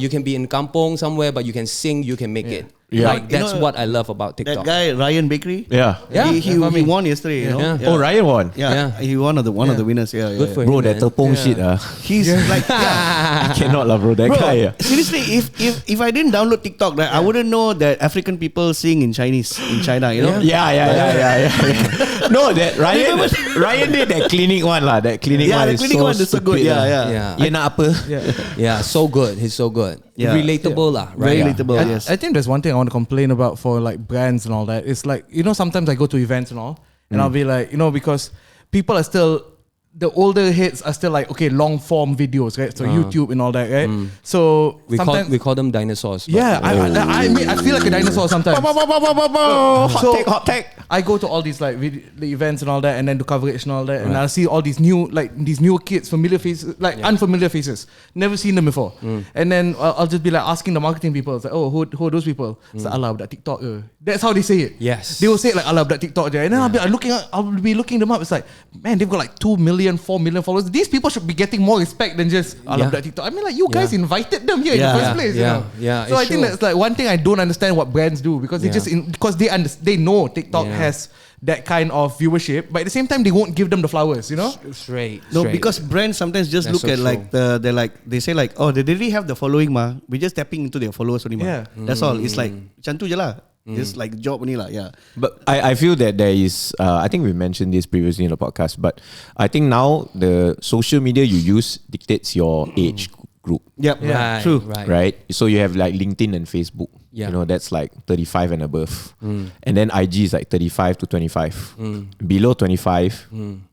you can be in kampong somewhere, but you can sing, you can make it. Yeah. Like that's what I love about TikTok. That guy Ryan Bakery. He won yesterday. You know? Oh, Ryan won. He won of the winners. Good for him. Bro, that tepung shit. He's like, I cannot love, bro. That guy. Seriously, if I didn't download TikTok, right, I wouldn't know that African people sing in Chinese in China. You know? Yeah. No, that Ryan did that clinic one lah. That clinic one the is clinic so one is so good. stupid, Yeah. Dia nak apa? Yeah, so good. He's so good. Yeah. Relatable lah, Very right? relatable. Yes. I think there's one thing I want to complain about for like brands and all that. It's like, sometimes I go to events and all, and I'll be like, because people are still, the older hits are still like, okay, long form videos, right? So YouTube and all that, right? So We call them dinosaurs. but- yeah, I feel like a dinosaur sometimes. Hot take. I go to all these like the events and all that, and then do coverage and all that, and I see all these new kids, familiar faces, like unfamiliar faces, never seen them before. And then I'll just be like asking the marketing people, it's like, oh, who are those people? It's like, Allah, that TikTok. That's how they say it. Yes. They will say it like, Allah, that TikTok. And then I'll be looking them up. It's like, man, they've got like 2 million, 4 million followers. These people should be getting more respect than just Allah, that TikTok. I mean, like, you guys invited them here in the first place. So I think that's like one thing I don't understand what brands do, because they because they know TikTok has that kind of viewership, but at the same time they won't give them the flowers, Straight. No, because brands sometimes just That's look so at like they say like, oh, they really have the following ma. We're just tapping into their followers only ma. Yeah. That's all. It's like macam tu je lah. It's like job only lah. Yeah. But I feel that there is, I think we mentioned this previously in the podcast, but I think now the social media you use dictates your age group. Yep. Right, True. Right? So you have like LinkedIn and Facebook. Yeah. That's like 35 and above. And then IG is like 35 to 25. Below 25,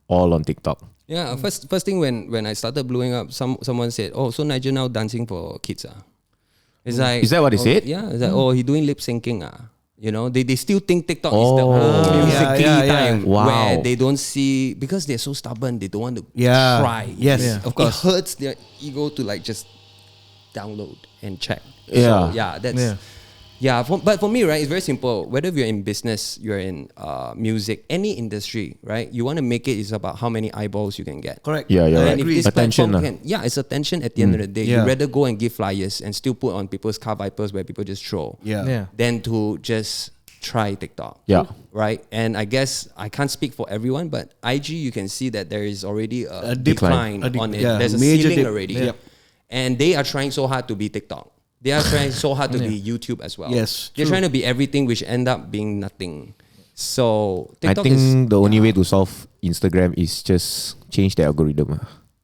all on TikTok. Yeah, first thing when I started blowing up, someone said, oh, so Nigel now dancing for kids. It's like, Is that what they said? Yeah, it's like, oh, he doing lip syncing. You know, they still think TikTok is the musically time where they don't see, because they're so stubborn, they don't want to try. Yes, of course. It hurts their ego to like just download and check. Yeah. So, that's but for me, right, it's very simple. Whether you're in business, you're in music, any industry, right, you want to make it is about how many eyeballs you can get. Correct. Yeah, yeah. And if this Attention. platform it's attention at the end of the day. Yeah. You rather go and give flyers and still put on people's car vipers where people just throw than to just try TikTok. Yeah. Right? And I guess I can't speak for everyone, but IG, you can see that there is already a decline on it. There's a major ceiling dip. already. Yep. And they are trying so hard to be TikTok. They are trying so hard to be YouTube as well. Yes, They're true. trying to be everything, which end up being nothing. So I TikTok think the only way to solve Instagram is just change the algorithm.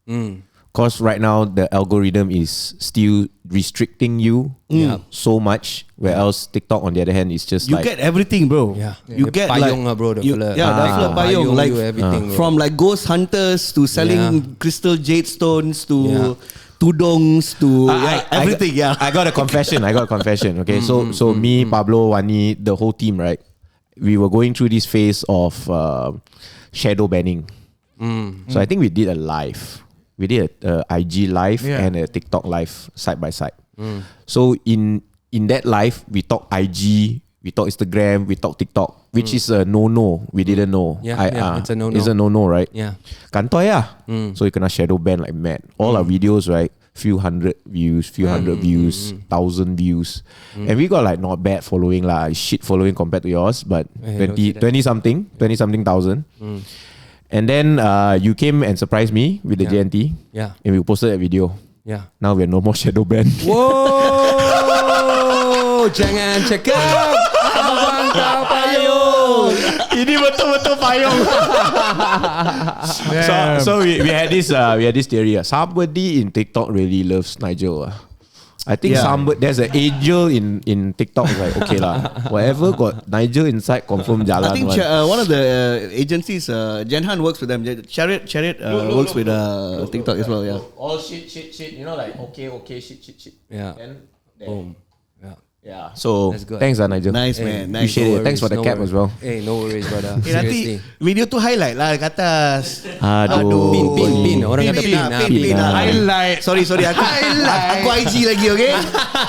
Because right now the algorithm is still restricting you so much, where else TikTok on the other hand is just You like get everything, bro. Yeah. You get Payung, like bro, the fella. the Payung, Payung, like you everything, bro. from like ghost hunters to selling crystal jade stones to tudongs to everything. I got a confession. Okay, so me, Pablo, Wani, the whole team, right? We were going through this phase of shadow banning. So I think we did a live. We did a IG live and a TikTok live side by side. So in that live, we talk IG, we talk Instagram, we talk TikTok, which is a no. We didn't know. It's a no-no. It's a no, right? Yeah. Kantoy So you can shadow ban like mad. All our videos, right? Few hundred views, 1,000 views. And we got like not bad following lah. Shit following compared to yours, but 20 something thousand. And then you came and surprised me with the JNT. Yeah. And we posted that video. Yeah. Now we are no more shadow ban. Whoa! Jangan cakap abang kau payung. Ini betul-betul payung. So we had this theory. Somebody in TikTok really loves Nigel. I think there's an angel in TikTok. Like, okay lah, whatever got Nigel inside, confirm jalan. I think one of the agencies, Jenhan works with them. Chariot works with TikTok as well. Yeah. All shit. You know, like okay, shit. Yeah. And Boom. yeah. So That's good. thanks, Nigel. Nice man. Nice. Appreciate it. Thanks for the cap as well. Hey, no worries, brother. Nanti Seriously. video tu highlight lah kat atas. Aduh. Pin. Orang kata pin. Pin. Highlight. Sorry. Aku IG lagi, okay?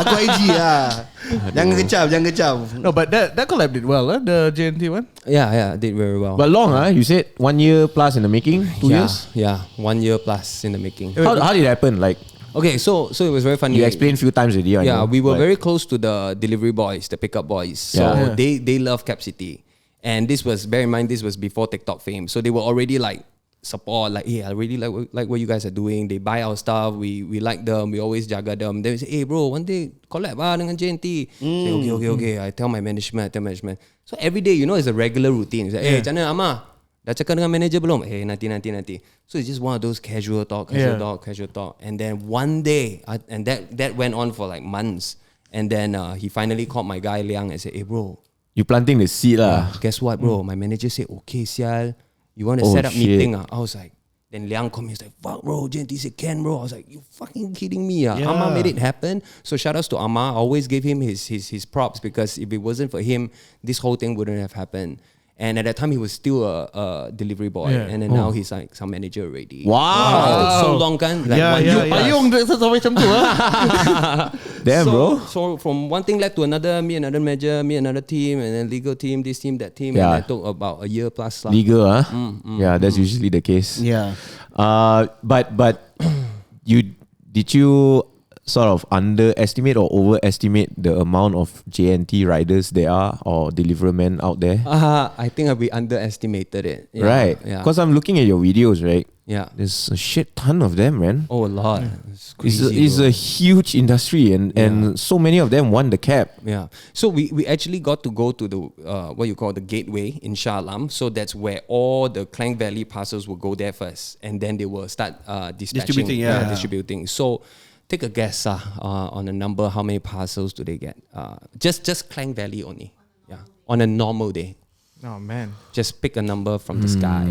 Aku IG lah. Jangan kecam. No, but that collab did well, the JNT one. Yeah, did very well. But long, You said 1 year plus in the making, 2 years. Yeah, 1 year plus in the making. How did it happen? Like, Okay, so it was very funny. you explained a few times already. I Yeah, know. we were Like, very close to the delivery boys, the pickup boys. So they love Cap City. And this was, bear in mind, this was before TikTok fame. So they were already like support, like, hey, I really like what you guys are doing. They buy our stuff. We like them. We always jaga them. Then we say, hey bro, one day collab dengan JNT. Say, okay. I tell my management. So every day, it's a regular routine. It's like, hey, macam mana Amar? Dah cakap dengan manager belum? Hey, nanti. So it's just one of those casual talk. And then one day, and that went on for like months. And then he finally called my guy Liang and said, hey bro, you planting the seed lah. guess what bro? My manager said, okay sial, you want to set up shit. meeting? I was like, then Liang called me, he's like, fuck bro, JNT said can bro. I was like, you fucking kidding me? Amar made it happen. So shout outs to Amar. I always give him his props, because if it wasn't for him, this whole thing wouldn't have happened. And at that time, he was still a delivery boy. Yeah. And then now he's like some manager already. Wow. So long kan? Like Yeah, 1 yeah, year yeah. plus. Payung sampai macam tu Damn, bro. So from one thing led to another, me another manager, me another team, and then legal team, this team, that team. Yeah. And that took about a year plus. Legal, yeah, that's usually the case. Yeah. But did you sort of underestimate or overestimate the amount of JNT riders there are, or delivery men out there? I think we underestimated it. Yeah, Right. Yeah. Because I'm looking at your videos, right? Yeah. There's a shit ton of them, man. Oh, a lot. It's crazy. It's a huge industry, and so many of them won the cap. Yeah. So we actually got to go to the what you call the gateway in Shah Alam. So that's where all the Klang Valley parcels will go there first, and then they will start dispatching, distributing. So take a guess on a number. How many parcels do they get? Just Klang Valley only. Yeah. On a normal day. Oh man. Just pick a number from the sky.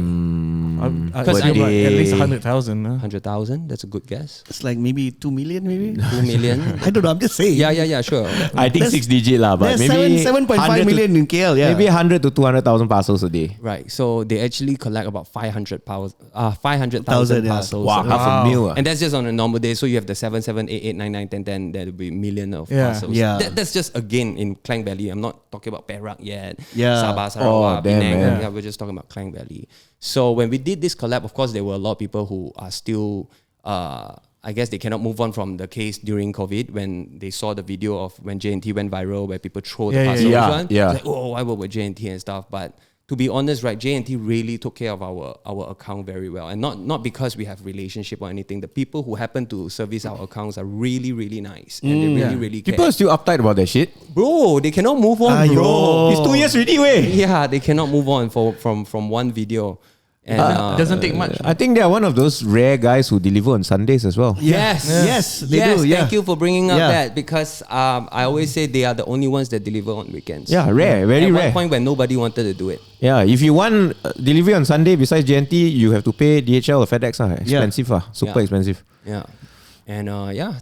I Because assume I- at least 100,000. 100,000. That's a good guess. It's like maybe 2 million, maybe. 2 million. I don't know. I'm just saying. Yeah, sure. I think There's- 6 digit lah, but There's maybe 7.5 100 million in KL. Yeah. Maybe 100 to 200,000 parcels a day. Right. So they actually collect about 500,000 Thousand, yeah. parcels. Wow, half a mil. And that's just on a normal day. So you have the 7, 7, 8, 8, 9, 9, 10, 10. That will be million of Yeah. parcels. Yeah. That's just again in Klang Valley. I'm not talking about Perak yet. Yeah. Sabah, Sarawak, Oh, damn, Penang. man. Yeah, we're just talking about Klang Valley. So when we did this collab, of course, there were a lot of people who are still, I guess they cannot move on from the case during COVID when they saw the video of when JNT went viral where people throw the Yeah, parcels. yeah, One. yeah. It's like, oh, why were JNT and stuff? But to be honest, right, JNT really took care of our account very well. And not because we have relationship or anything. The people who happen to service our accounts are really, really nice. And they really, really care. People are still uptight about that shit. Bro, they cannot move on, bro. It's 2 years already, way. Yeah, they cannot move on from one video. And It doesn't take much. I think they are one of those rare guys who deliver on Sundays as well. Yes, Yes, they do, yeah. Thank you for bringing up Yeah. that because I always say they are the only ones that deliver on weekends. Yeah, rare, very At rare. one point when nobody wanted to do it. Yeah, if you want delivery on Sunday besides JNT, you have to pay DHL or FedEx. Expensive, super Yeah. expensive. Yeah, and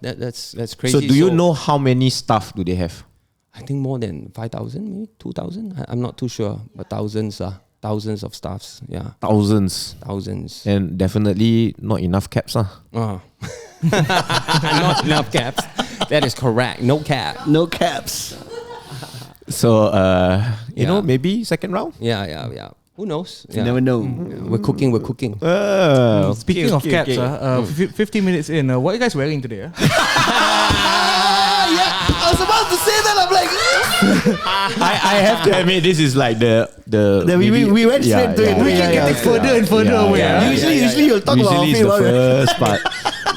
that's crazy. So do you So know how many staff do they have? I think more than 5,000, maybe 2,000. I'm not too sure, but thousands of staffs. Yeah, Thousands. And definitely not enough caps. Not enough caps. That is correct. No cap. No caps. So, you know, Yeah. maybe second round? Yeah. Who knows? You Yeah. never know. We're cooking. Speaking of caps, 50 minutes in, what are you guys wearing today? I was about to say that. I'm like, I have to admit, this is like the we went straight to it. We can get it further and further away. Usually you'll talk about Usually it's the first part.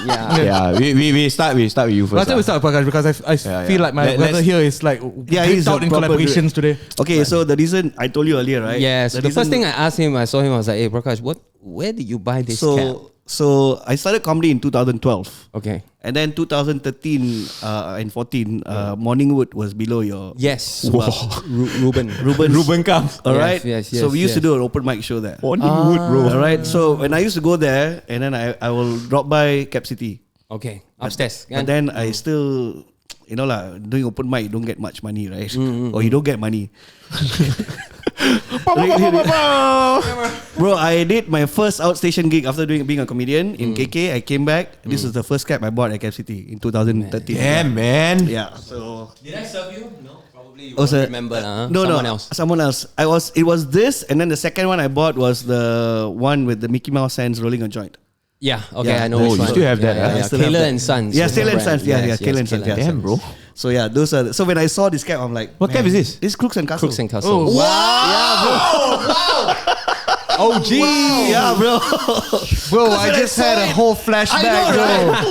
Yeah. We start with you first. Last time we start Prakash because I feel like my weather here is like he's out in proper collaborations today. Okay, so the reason I told you earlier, right? Yes. The reason- first thing I asked him, I saw him, I was like, hey, Prakash, where did you buy this cap? So I started comedy in 2012. Okay. And then 2013 and 14, Morningwood was below your... Yes. Wow. Ruben come. All right? Yes, So we used to yes. do an open mic show there. Morningwood, bro. All right? So when I used to go there, and then I will drop by Cap City. Okay. Upstairs. But then I still... You know lah, doing open mic, you don't get much money, right? Or you don't get money. Bro, I did my first outstation gig after being a comedian in KK. I came back. This was the first cap I bought at Cap City in 2013. Damn, man. Yeah. So Did I serve you? No, probably you You Also, remember, Someone else. It was this, and then the second one I bought was the one with the Mickey Mouse hands rolling a joint. Yeah, okay, Yeah. I know. Oh, which you one. still have that, Yeah, huh? yeah, I still have Kayla that. and Sons. Yeah, was the Kayla and brand. Sons. Yeah, Yes, Kayla and yes, Sons. Yeah. Damn, bro. So yeah, those are. So when I saw this cap, I'm like, What cap is this? This is Crooks and Castle. Crooks and Castle. Oh, gee. Yeah, bro. Bro, I when I just saw had a it, whole I flashback, know, bro. right?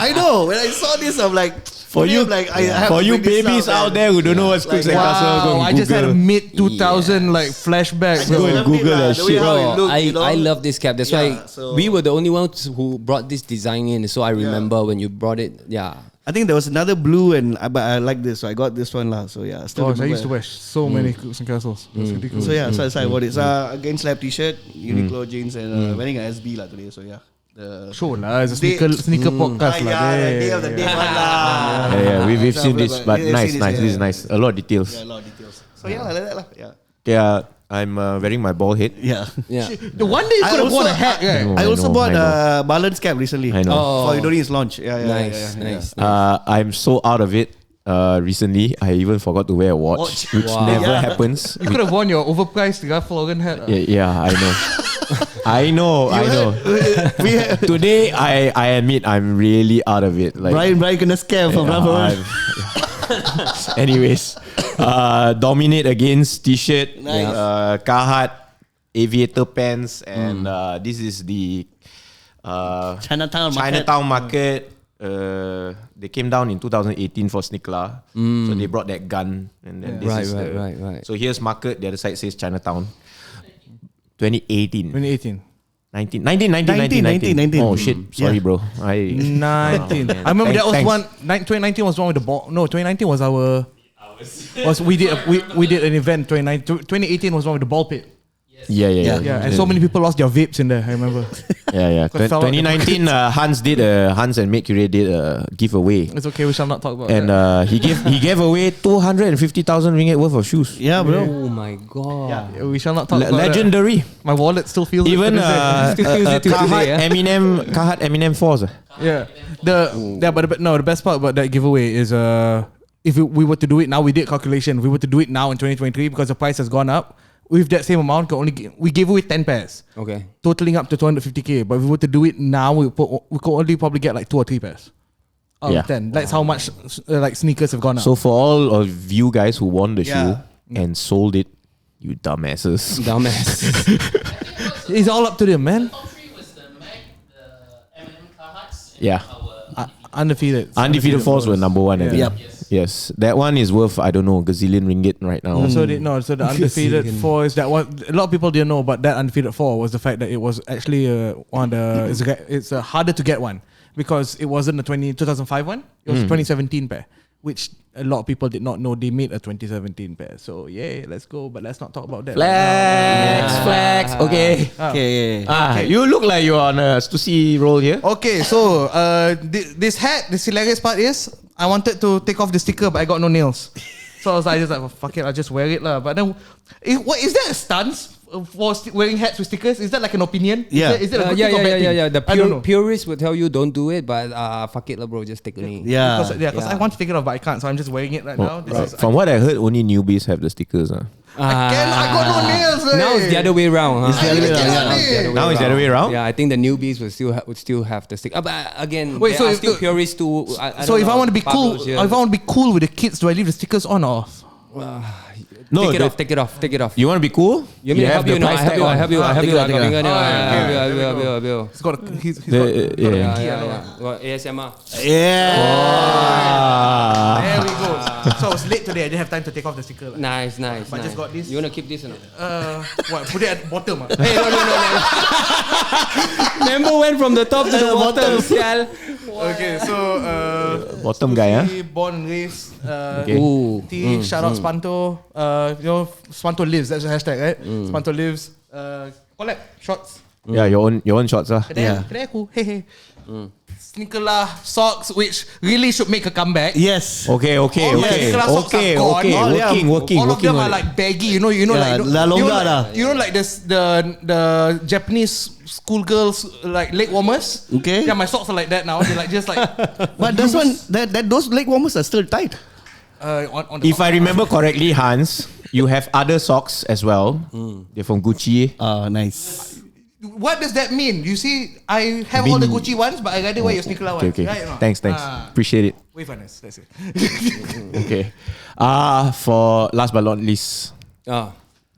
I know. When I saw this, I'm like, For you, I'm like, I have for to you bring this babies up, out man. there who don't know what's Crooks and Castle, go Wow, and I just had a Google. mid 2000 like flashback, Go bro. and Google that The way shit. how it Bro, looked, you know? I love this cap. That's Yeah, why so- we were the only ones who brought this design in. So I remember when you brought it. Yeah. I think there was another blue, but I like this, so I got this one lah. So yeah, I still Oh, I remember. used to wear so many Cooks and Castles. That's ridiculous. So yeah, so I bought it. So again, slab t-shirt, Uniqlo jeans, and wearing an SB lah today. So yeah, the Sure lah, it's a Day- sneaker podcast lah. yeah, the there. day of the day one lah. Yeah, we've So seen I'm this, like, but yeah, nice, seen nice. yeah, This is yeah. nice. A lot of details. Yeah, a lot of details. So yeah, like that lah. Yeah, Yeah, I'm wearing my bald head. yeah. Yeah. The one day you I could have worn a also- hat, right? I also know, bought I a balance cap recently. I know. Oh. For Idoni's launch. Yeah, yeah, Nice, yeah, yeah, nice. I'm so out of it. Recently, I even forgot to wear a watch, which Wow. never Yeah. happens. You could have worn your overpriced Ralph Lauren hat. Yeah, I know. I know. We had Today, I admit I'm really out of it. Like, Bryan kena scam from Ralph Lauren. Anyways, dominate against t-shirt, Nice. Carhartt, aviator pants, and this is the Chinatown market. Chinatown market. They came down in 2018 for SneakerLAH. So they brought that gun, and then this is Right. So here's market. The other side says Chinatown. 2018. 2018. 19. Oh shit! Sorry, bro. 19. I remember that was one. 2019 was one with the ball. No, 2019 was our. We did an event. 2018 was one with the ball pit. Yeah, and so many people lost their vapes in there. I remember. Yeah. 2019, Hans and Make Curie did a giveaway. It's okay. We shall not talk about And that. he gave away 250,000 ringgit worth of shoes. Yeah, bro. Oh my god. Yeah, we shall not talk about Legendary. that. My wallet still feels Even it. Still feels it till today, Carhartt Eminem 4s. Yeah. The best part about that giveaway is if we were to do it now, we did calculation. If we were to do it now in 2023 because the price has gone up, with that same amount, we gave away 10 pairs. Okay. Totaling up to 250k. But if we were to do it now, we could only probably get like 2 or 3 pairs. Out of 10. That's how much like sneakers have gone up. So for all of you guys who won the shoe and sold it, you dumbasses. It's all up to them, man. Top 3 was the Mac, the M&M Carhartts, and Yeah. our Undefeated. Undefeated 4s were number 1. I think. Yep. Yes, that one is worth, I don't know, gazillion ringgit right now. So the undefeated 4 is that one. A lot of people didn't know, but that undefeated 4 was the fact that it was actually one of the it's a harder to get one because it wasn't a 2005 one. It was a 2017 pair, which a lot of people did not know they made a 2017 pair. So yeah, let's go. But let's not talk about that. Flex. Okay. Okay. You look like you're on a Stussy roll here. Okay, so this hat, this hilarious part is I wanted to take off the sticker, but I got no nails. So I was like, well, fuck it, I'll just wear it lah. But then, is that a stance for wearing hats with stickers? Is that like an opinion? Yeah. Is that a good thing or bad thing? The I don't know. purists will tell you don't do it, but fuck it lah, bro. Just take it. Yeah. Because I want to take it off, but I can't. So I'm just wearing it right now. This is, From what I heard, only newbies have the stickers. I got no nails. Now it's the other way around. It's the other way around, yeah. Now it's the other way around? Yeah, I think the newbies would still have the stick. But again, Wait, there so are still purists too. So if I want to be cool, with the kids, do I leave the stickers on or off? No, take it off. You want to be cool? You mean help you? No, I help you. He's got he's got Well, ASMR. Yeah. There we go. So I was late today. I didn't have time to take off the sticker. Nice. But just got this. You wanna keep this or not? What? Put it at the bottom. Hey, no. Remember went from the top to the bottom. Okay, so Bottom guy, born and raised. Okay. T, shout out Spanto. Spanto lives. That's the hashtag, right? Spanto lives. Collect shots. Yeah, your own shots. Kedai aku. Hey. SneakerLAH socks, which really should make a comeback. Yes. Okay. All the SneakerLAH socks are gone. Working. All of them are like baggy. You know, Yeah, like La Longa dah. you know, like this the Japanese schoolgirls like leg warmers. Okay. Yeah, my socks are like that now. They're like just like. But this one, those leg warmers are still tight. On the If I remember correctly, Hans, you have other socks as well. They're from Gucci. Nice. What does that mean? You see, I have all the Gucci ones, but I rather wear your SneakerLAH ones. Okay. Right or not? Thanks. Appreciate it. Wait, finance. That's it. Okay. For last but not least,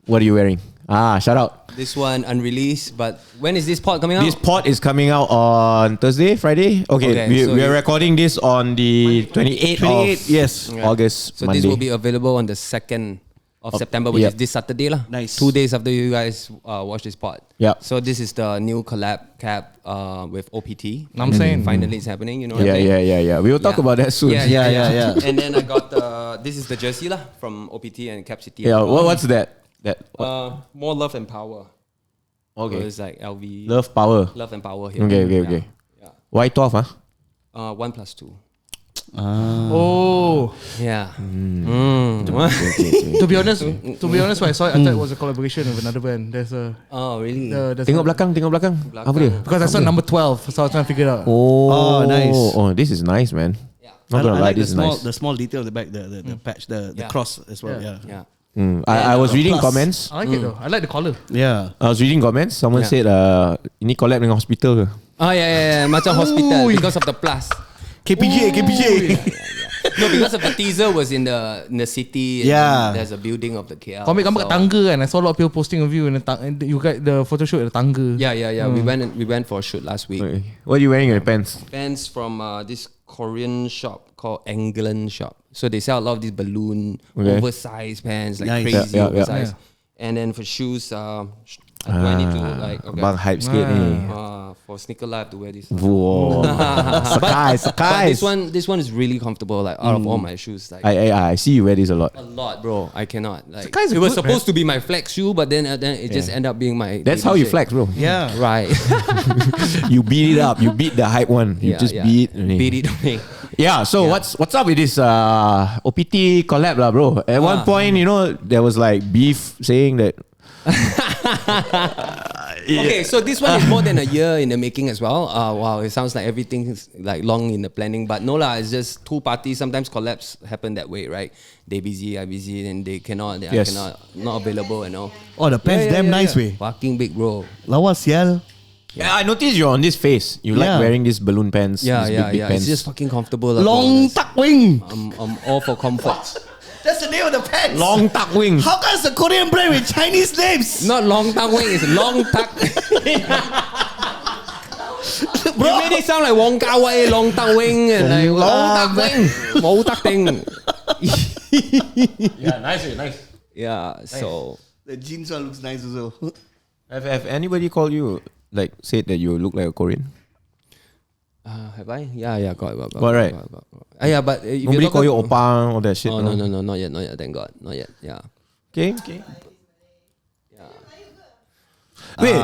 what are you wearing? Shout out. This one unreleased, but when is this pod coming out? This pod is coming out on Thursday, Friday. Okay, we are recording this on the 28th of yes. August. So Monday. this will be available on the 2nd of September, which is this Saturday lah. Nice. 2 days after you guys watch this pod. Yep. So this is the new collab cap with OPT. I'm saying. Finally it's happening. You know. Yeah. We will talk about that soon. Yeah. And then I got this is the jersey lah from OPT and Cap City. Yeah. What's that? More love and power. Okay. So it's like LV. Love power. Love and power here. Okay. Yeah. Why 12? 1+2. Oh. Yeah. To be honest, when I saw it, I thought it was a collaboration with another brand. There's a. Oh really? Tengok belakang. Apa dia? Because I saw number 12, so I was trying to figure it out. Oh, nice. Oh, this is nice, man. Yeah. Not gonna lie, I like this is nice. the small detail at the back, the patch, the cross as well. Yeah. Yeah. I was reading Plus. comments. I like it though. I like the collar. Yeah. I was reading comments. Someone said, ini collab dengan hospital ke? Oh yeah. Macam hospital because of the plus. KPJ. No, because of the teaser was in the city. Yeah. And there's a building of the KL. Kau ambil gambar kat tangga kan. I saw a lot of people posting of you and you got the photo shoot at the tangga. Yeah. We went for a shoot last week. Okay. What are you wearing in your pants? Pants from this Korean shop called England shop. So they sell a lot of these balloon oversized pants, like Nice. crazy Yeah. oversized. And then for shoes, do I need to like Bang hype sikit ni. For SneakerLAH, I have to wear this. Whoa. Sakai. But this one is really comfortable. Like out of all my shoes, like I see you wear this a lot. a lot, bro. I cannot. Like Sakai's it was good, supposed to be my flex shoe, but then it just ended up being my. That's baby how you shit. flex, bro. Yeah. Right. You beat it up. You beat the hype one. You just beat it. Yeah, so what's up with this OPT collab lah, bro? At one point, you know, there was like beef saying that. Okay, so this one is more than a year in the making as well. Wow, it sounds like everything's like long in the planning, but no lah, it's just two parties. Sometimes collabs happen that way, right? They busy, I busy, and they cannot, I cannot, not available and all. Oh, the pants nice way. Fucking big, bro. Lawa sial. Yeah, I noticed you're on this face. You like wearing these balloon pants. Yeah, these big It's pants. just fucking comfortable. lah, Long bro. tuck wing. I'm all for comfort. That's the name of the pants. Long tuck wing. How come it's a Korean brand with Chinese names? Not long tuck wing, it's long tuck. You made it sound like Wong Kar Wai, long tuck wing, and like long tuck wing, Mo tuck thing. Yeah, nice. Yeah, so The jeans one looks nice also. Have anybody called you, like, said that you look like a Korean? have I? Yeah, got. right. Yeah, but if Nobody talk call you about- oppa, all that shit. Oh no, not yet. Thank God, not yet. Yeah. Okay. Wait,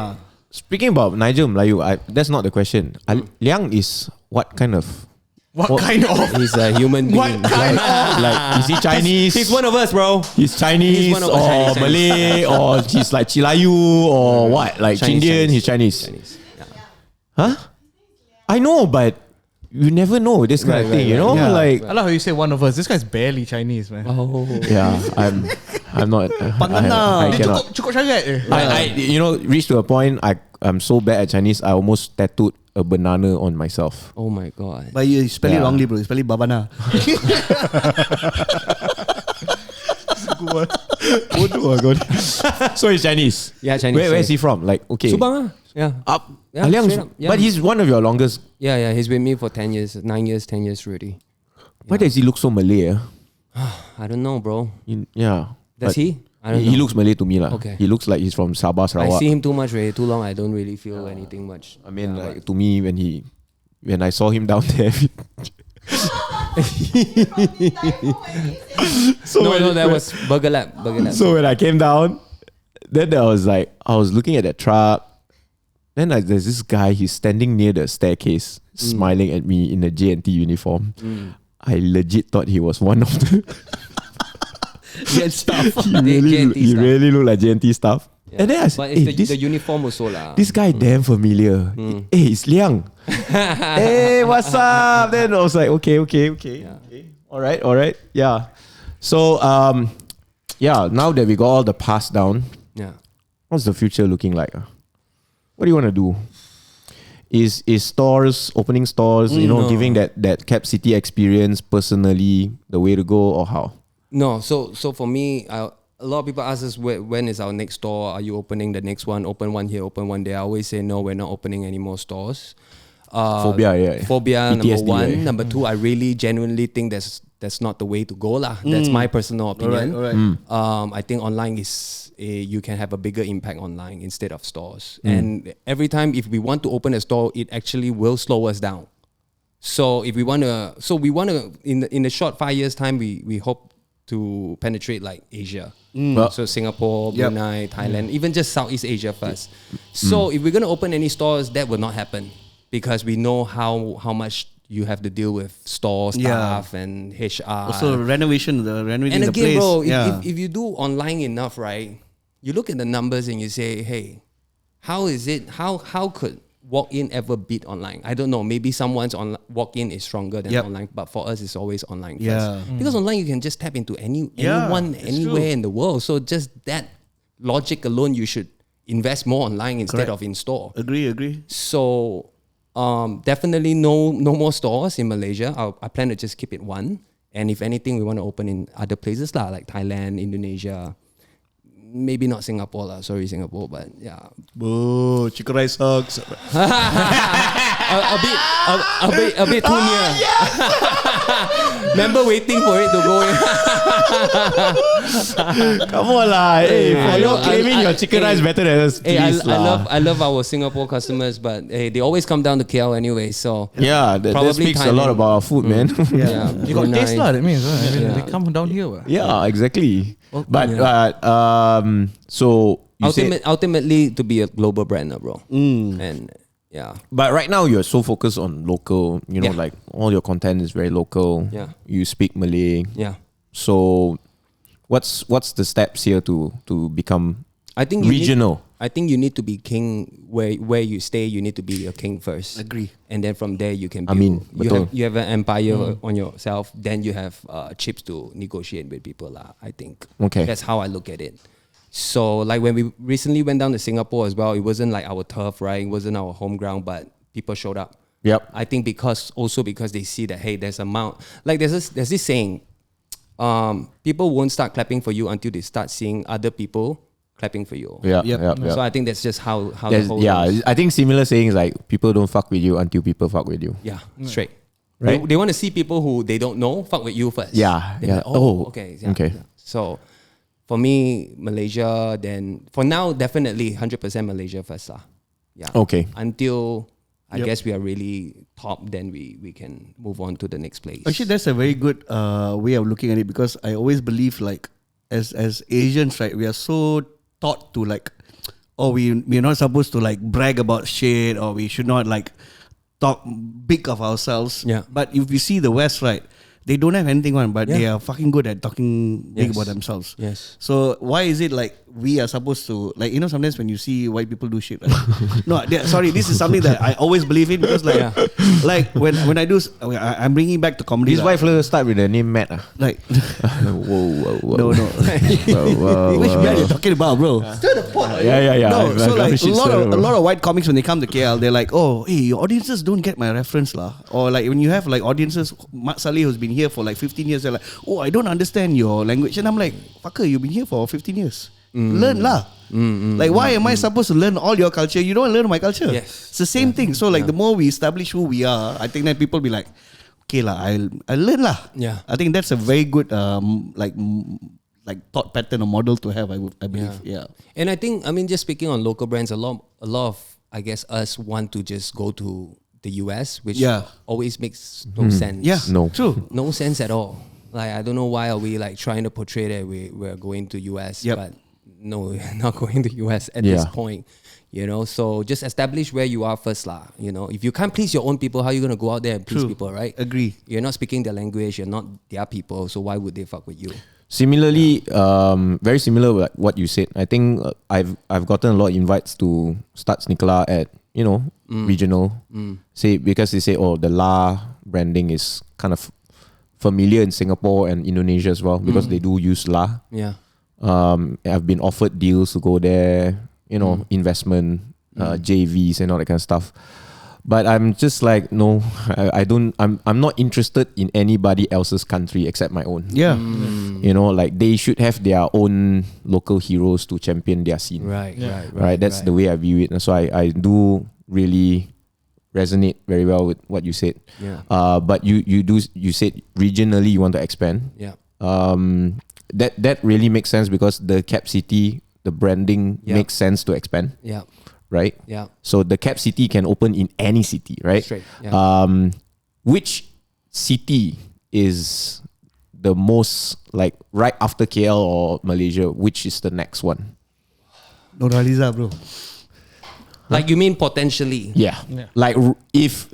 speaking about Nigel Melayu, that's not the question. Liang is what kind of? What kind of? He's a human being. What kind of? Like, is he Chinese? He's one of us, bro. He's Chinese He's one of us, or Chinese. Malay or he's like Chilayu or what? Like Chindian, he's Chinese. Yeah. Huh? I know, but you never know this kind of thing, you know? Yeah. Like, I love how you say one of us. This guy's barely Chinese, man. Oh. yeah, I'm not. I cannot. Cukup sangat. I you know, reached to a point. I'm so bad at Chinese. I almost tattooed a banana on myself. Oh my God. But you spell it Yeah. wrongly, bro. You spell it babana. So he's Chinese. Yeah, Chinese. Where is he from? Like, okay. Subang, yeah. Up. Yeah, Aliang, straight up, yeah. But he's one of your longest. Yeah. He's with me for 10 years, 9 years, 10 years already. Why does he look so Malay? I don't know, bro. Yeah. Does But he? I don't He know. looks Malay to me lah. Okay. He looks like he's from Sabah, I Sarawak. see him too much, too long. I don't really feel anything much. I mean, like, to me, when I saw him down there. No, that was Burger Lab. So when I came down, then I was looking at that truck. Then there's this guy, he's standing near the staircase, smiling at me in a JNT uniform. I legit thought he was one of the. Get stuff. he really looked like JNT stuff. Yeah. And then I said, But it's hey, the uniform also lah. this guy damn familiar. Hey, it's Liang. Hey, what's up? Then I was like, okay. All right. Yeah. So, now that we got all the past down, Yeah. what's the future looking like? What do you want to do? Is stores, opening stores, No. giving that Cap City experience personally the way to go, or how? No, so for me, a lot of people ask us when is our next store? Are you opening the next one? Open one here, open one there. I always say no, we're not opening any more stores. Phobia, Phobia, number PTSD, one. right? Number two, I really genuinely think that's not the way to go lah. That's my personal opinion. All right. I think online you can have a bigger impact online instead of stores. And every time if we want to open a store, it actually will slow us down. So if we want to, in the short 5 years time, we hope to penetrate like Asia. So Singapore, Brunei, Thailand, even just Southeast Asia first. So if we're going to open any stores, that will not happen because we know how much you have to deal with store staff and HR. Also renovating and the again, place. bro, yeah. if you do online enough, right? You look at the numbers and you say, hey, how is it? How could walk-in ever beat online? I don't know. Maybe someone's walk-in is stronger than online, but for us, it's always online first. Yeah. Because online, you can just tap into anyone, it's anywhere true. in the world. So just that logic alone, you should invest more online instead of in store. Agree. So definitely no more stores in Malaysia. I plan to just keep it one. And if anything, we want to open in other places like Thailand, Indonesia. maybe not Singapore lah. Sorry, Singapore, but yeah. Oh, chicken rice sucks. a bit too near. Remember waiting for it to go in. Come on lah. Hey, I you're know- claiming your chicken rice better than us. Hey, Please lah. I love our Singapore customers, but hey, they always come down to KL anyway. So Yeah, that Probably speaks a lot Thailand. about our food, man. yeah, You got Brunei. taste lah. That means Yeah. they come down here. Yeah, exactly. Well, But so you said, Ultimately, to be a global brand, bro. And yeah, but right now you're so focused on local. You know, Yeah. like all your content is very local. Yeah. You speak Malay. yeah. So what's the steps here to become I think regional? I think you need to be king where you stay. You need to be a king first. Agree. And then from there you can. I Build. mean, betul. you have an empire on yourself. Then you have chips to negotiate with people lah. I think. Okay. That's how I look at it. So like when we recently went down to Singapore as well, it wasn't like our turf, right? It wasn't our home ground, but people showed up. Yep. I think because they see that hey, there's there's this saying, people won't start clapping for you until they start seeing other people clapping for you. Yeah. Yep. Yep. Yep. So I think that's just how the There's- whole yeah, goes. I think similar sayings like people don't fuck with you until people fuck with you. Yeah, straight. Right? They want to see people who they don't know fuck with you first. Yeah, They're yeah. like, oh, okay. Yeah, okay. yeah. So for me, Malaysia, then for now, definitely 100% Malaysia first lah. Yeah. Okay. Until I Yep. guess we are really top, then we can move on to the next place. Actually, that's a very good way of looking at it, because I always believe like as Asians, right, we are so taught to like, oh, we're not supposed to like brag about shit, or we should not like talk big of ourselves. Yeah. But if we see the West, right, they don't have anything on, but Yeah. they are fucking good at talking big Yes. about themselves. Yes. So why is it like we are supposed to, like, you know, sometimes when you see white people do shit, right? No, sorry, this is something that I always believe in, because like, Yeah. like when I do, I'm bringing back to comedy. His wife will start with the name Matt. like, Whoa. no, which man you talking about, bro? Yeah. No, I'm so gonna like shit a stir, bro. lot of white comics, when they come to KL, they're like, oh, hey, your audiences don't get my reference lah. Or like when you have like audiences, Mat Saleh who's been here for like 15 years, they're like, oh, I don't understand your language, and I'm like, fucker, you've been here for 15 years. Learn lah. Like, why am I supposed to learn all your culture? You don't learn my culture. Yes. It's the same thing. So like the more we establish who we are, I think that people be like, okay lah, I'll learn lah. Yeah. I think that's a very good like thought pattern or model to have. I believe. Yeah. And I think, I mean, just speaking on local brands, a lot of, I guess, us want to just go to the US, which Yeah. always makes no sense. Yeah. No. True. No sense at all. Like, I don't know why are we like trying to portray that we're going to US, Yep. but no, we're not going to US at this Yeah. point. You know, so just establish where you are first lah. You know, if you can't please your own people, how are you gonna go out there and please True. people, right? Agree. You're not speaking their language. You're not their people. So why would they fuck with you? Similarly, very similar with what you said. I think I've gotten a lot of invites to start SneakerLAH at regional. Say because they say, oh, the LAH branding is kind of familiar in Singapore and Indonesia as well, because they do use LAH. Yeah. I've been offered deals to go there, investment, JVs and all that kind of stuff. But I'm just like, no, I'm not interested in anybody else's country except my own. Yeah. Like they should have their own local heroes to champion their scene. Right. Right. That's the way I view it. And so I do really resonate very well with what you said. Yeah. But you said regionally you want to expand. Yeah. That really makes sense because the Cap City, the branding makes sense to expand. Yeah. Right? Yeah. So the Cap City can open in any city, right? Straight, yeah. Which city is the most, like, right after KL or Malaysia, which is the next one? Noraliza, bro. Like you mean potentially? Yeah. Like if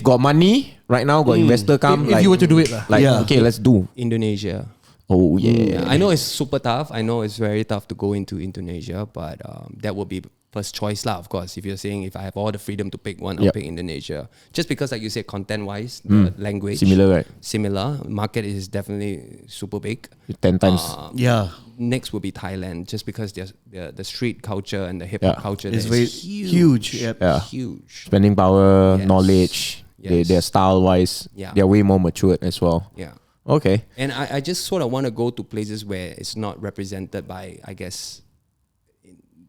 got money right now, got investor come. If you were to do it lah. Like, Yeah. okay, let's do. Indonesia. Oh Yeah, yeah. I know it's super tough. I know it's very tough to go into Indonesia, but that would be first choice lah. Of course, if you're saying if I have all the freedom to pick one, I'll Yep. pick Indonesia. Just because, like you said, content-wise, the language Similar, right? Similar. Market is definitely super big. 10 times. Yeah. Next would be Thailand, just because there's the street culture and the hip hop Yeah. culture. It's that very is huge. Yep. Yeah. huge. Spending power, Yes. knowledge. Yes. Their style wise, Yeah. they're way more matured as well. Yeah. Okay. And I just sort of want to go to places where it's not represented by, I guess,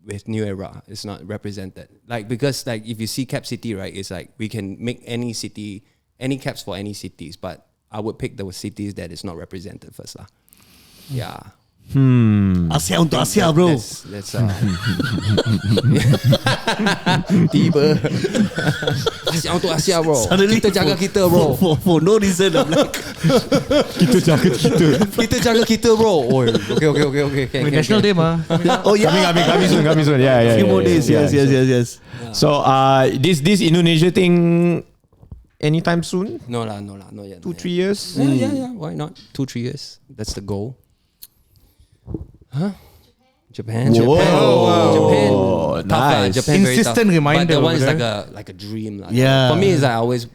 with New Era. It's not represented. Like, because like if you see Cap City, right, it's like we can make any city, any caps for any cities, but I would pick the cities that is not represented first lah. Yeah. Asia untuk Asia, bro. That's tiba. Asia untuk Asia, bro. Suddenly Kita jaga kita, bro. For no reason, I'm like, Kita jaga kita. Kita jaga kita, bro. Oh, okay. National Day mah. oh yeah, Coming soon. Yeah. few more days. Yes. So this Indonesia thing anytime soon? No lah, not yet. 2-3 years? Yeah. Why not? 2-3 years. That's the goal. Huh? Japan. Whoa, nice. Japan very Insistent tough. reminder But that one over is there. like a dream. Like. Yeah. For me, it's like I always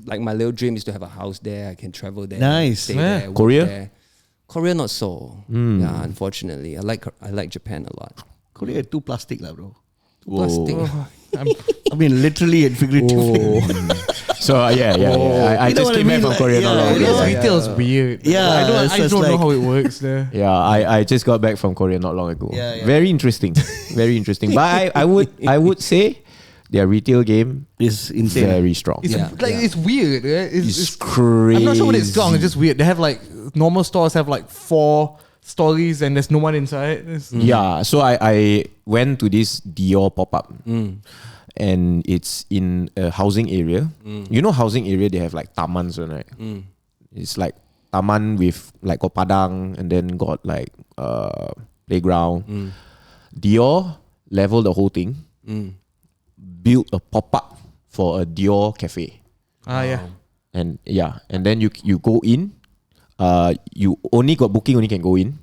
like my little dream is to have a house there. I can travel there. Nice. Stay Yeah. there. work Korea? there. Korea not so. Yeah, unfortunately, I like Japan a lot. Korea too plastic lah, bro. Plastic. I mean, literally and figuratively. So yeah. I You know just what I came back mean? from Like, Korea not long yeah, ago. Because retail is weird. Yeah, I it's don't know like- how it works there. Yeah, I just got back from Korea not long ago. Yeah. Very interesting. But I would say their retail game It's insane. very strong. It's Yeah. it's weird. Right? It's crazy. I'm not sure what it's strong. It's just weird. They have like normal stores have like 4 stories and there's no one inside. Yeah, so I went to this Dior pop-up and it's in a housing area. You know housing area, they have like tamans, right? It's like taman with like got padang and then got like playground. Dior leveled the whole thing, built a pop-up for a Dior cafe. Yeah. And then you go in. You only got booking, only can go in.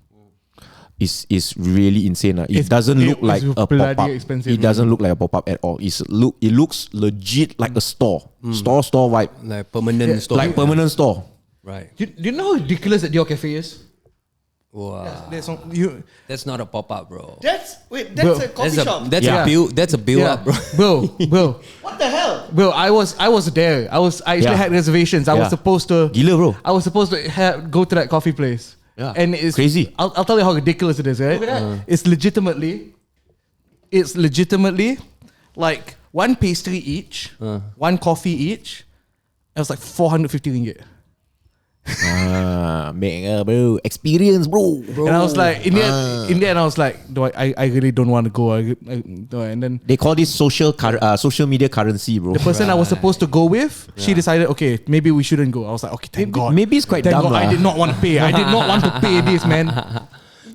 Is really insane. It doesn't look like a bloody pop-up. expensive. It doesn't look like a pop-up at all. It looks legit like a store. Store vibe. Like permanent store. Like permanent store. Right. Do you know how ridiculous that your cafe is? Wow. That's Not a pop-up, bro. That's Bro, a coffee shop. That's Yeah. a build. That's a build up, bro. bro. What the hell? Bro, I was there. I actually Yeah. had reservations. I was Yeah. supposed to. Gila, bro. I was supposed to go to that coffee place. Yeah. And it's Crazy. I'll tell you how ridiculous it is, right? It's legitimately like 1 pastry each, 1 coffee each. It was like 450 ringgit. Bro, experience, bro. And I was like, in the end, I was like, I really don't want to go. And then They call this social media currency, bro. the person I was supposed to go with, she decided, okay, maybe we shouldn't go. I was like, okay, thank God. Maybe it's quite Thank dumb, God, I lah. did not want to pay. I did not want to pay this, man.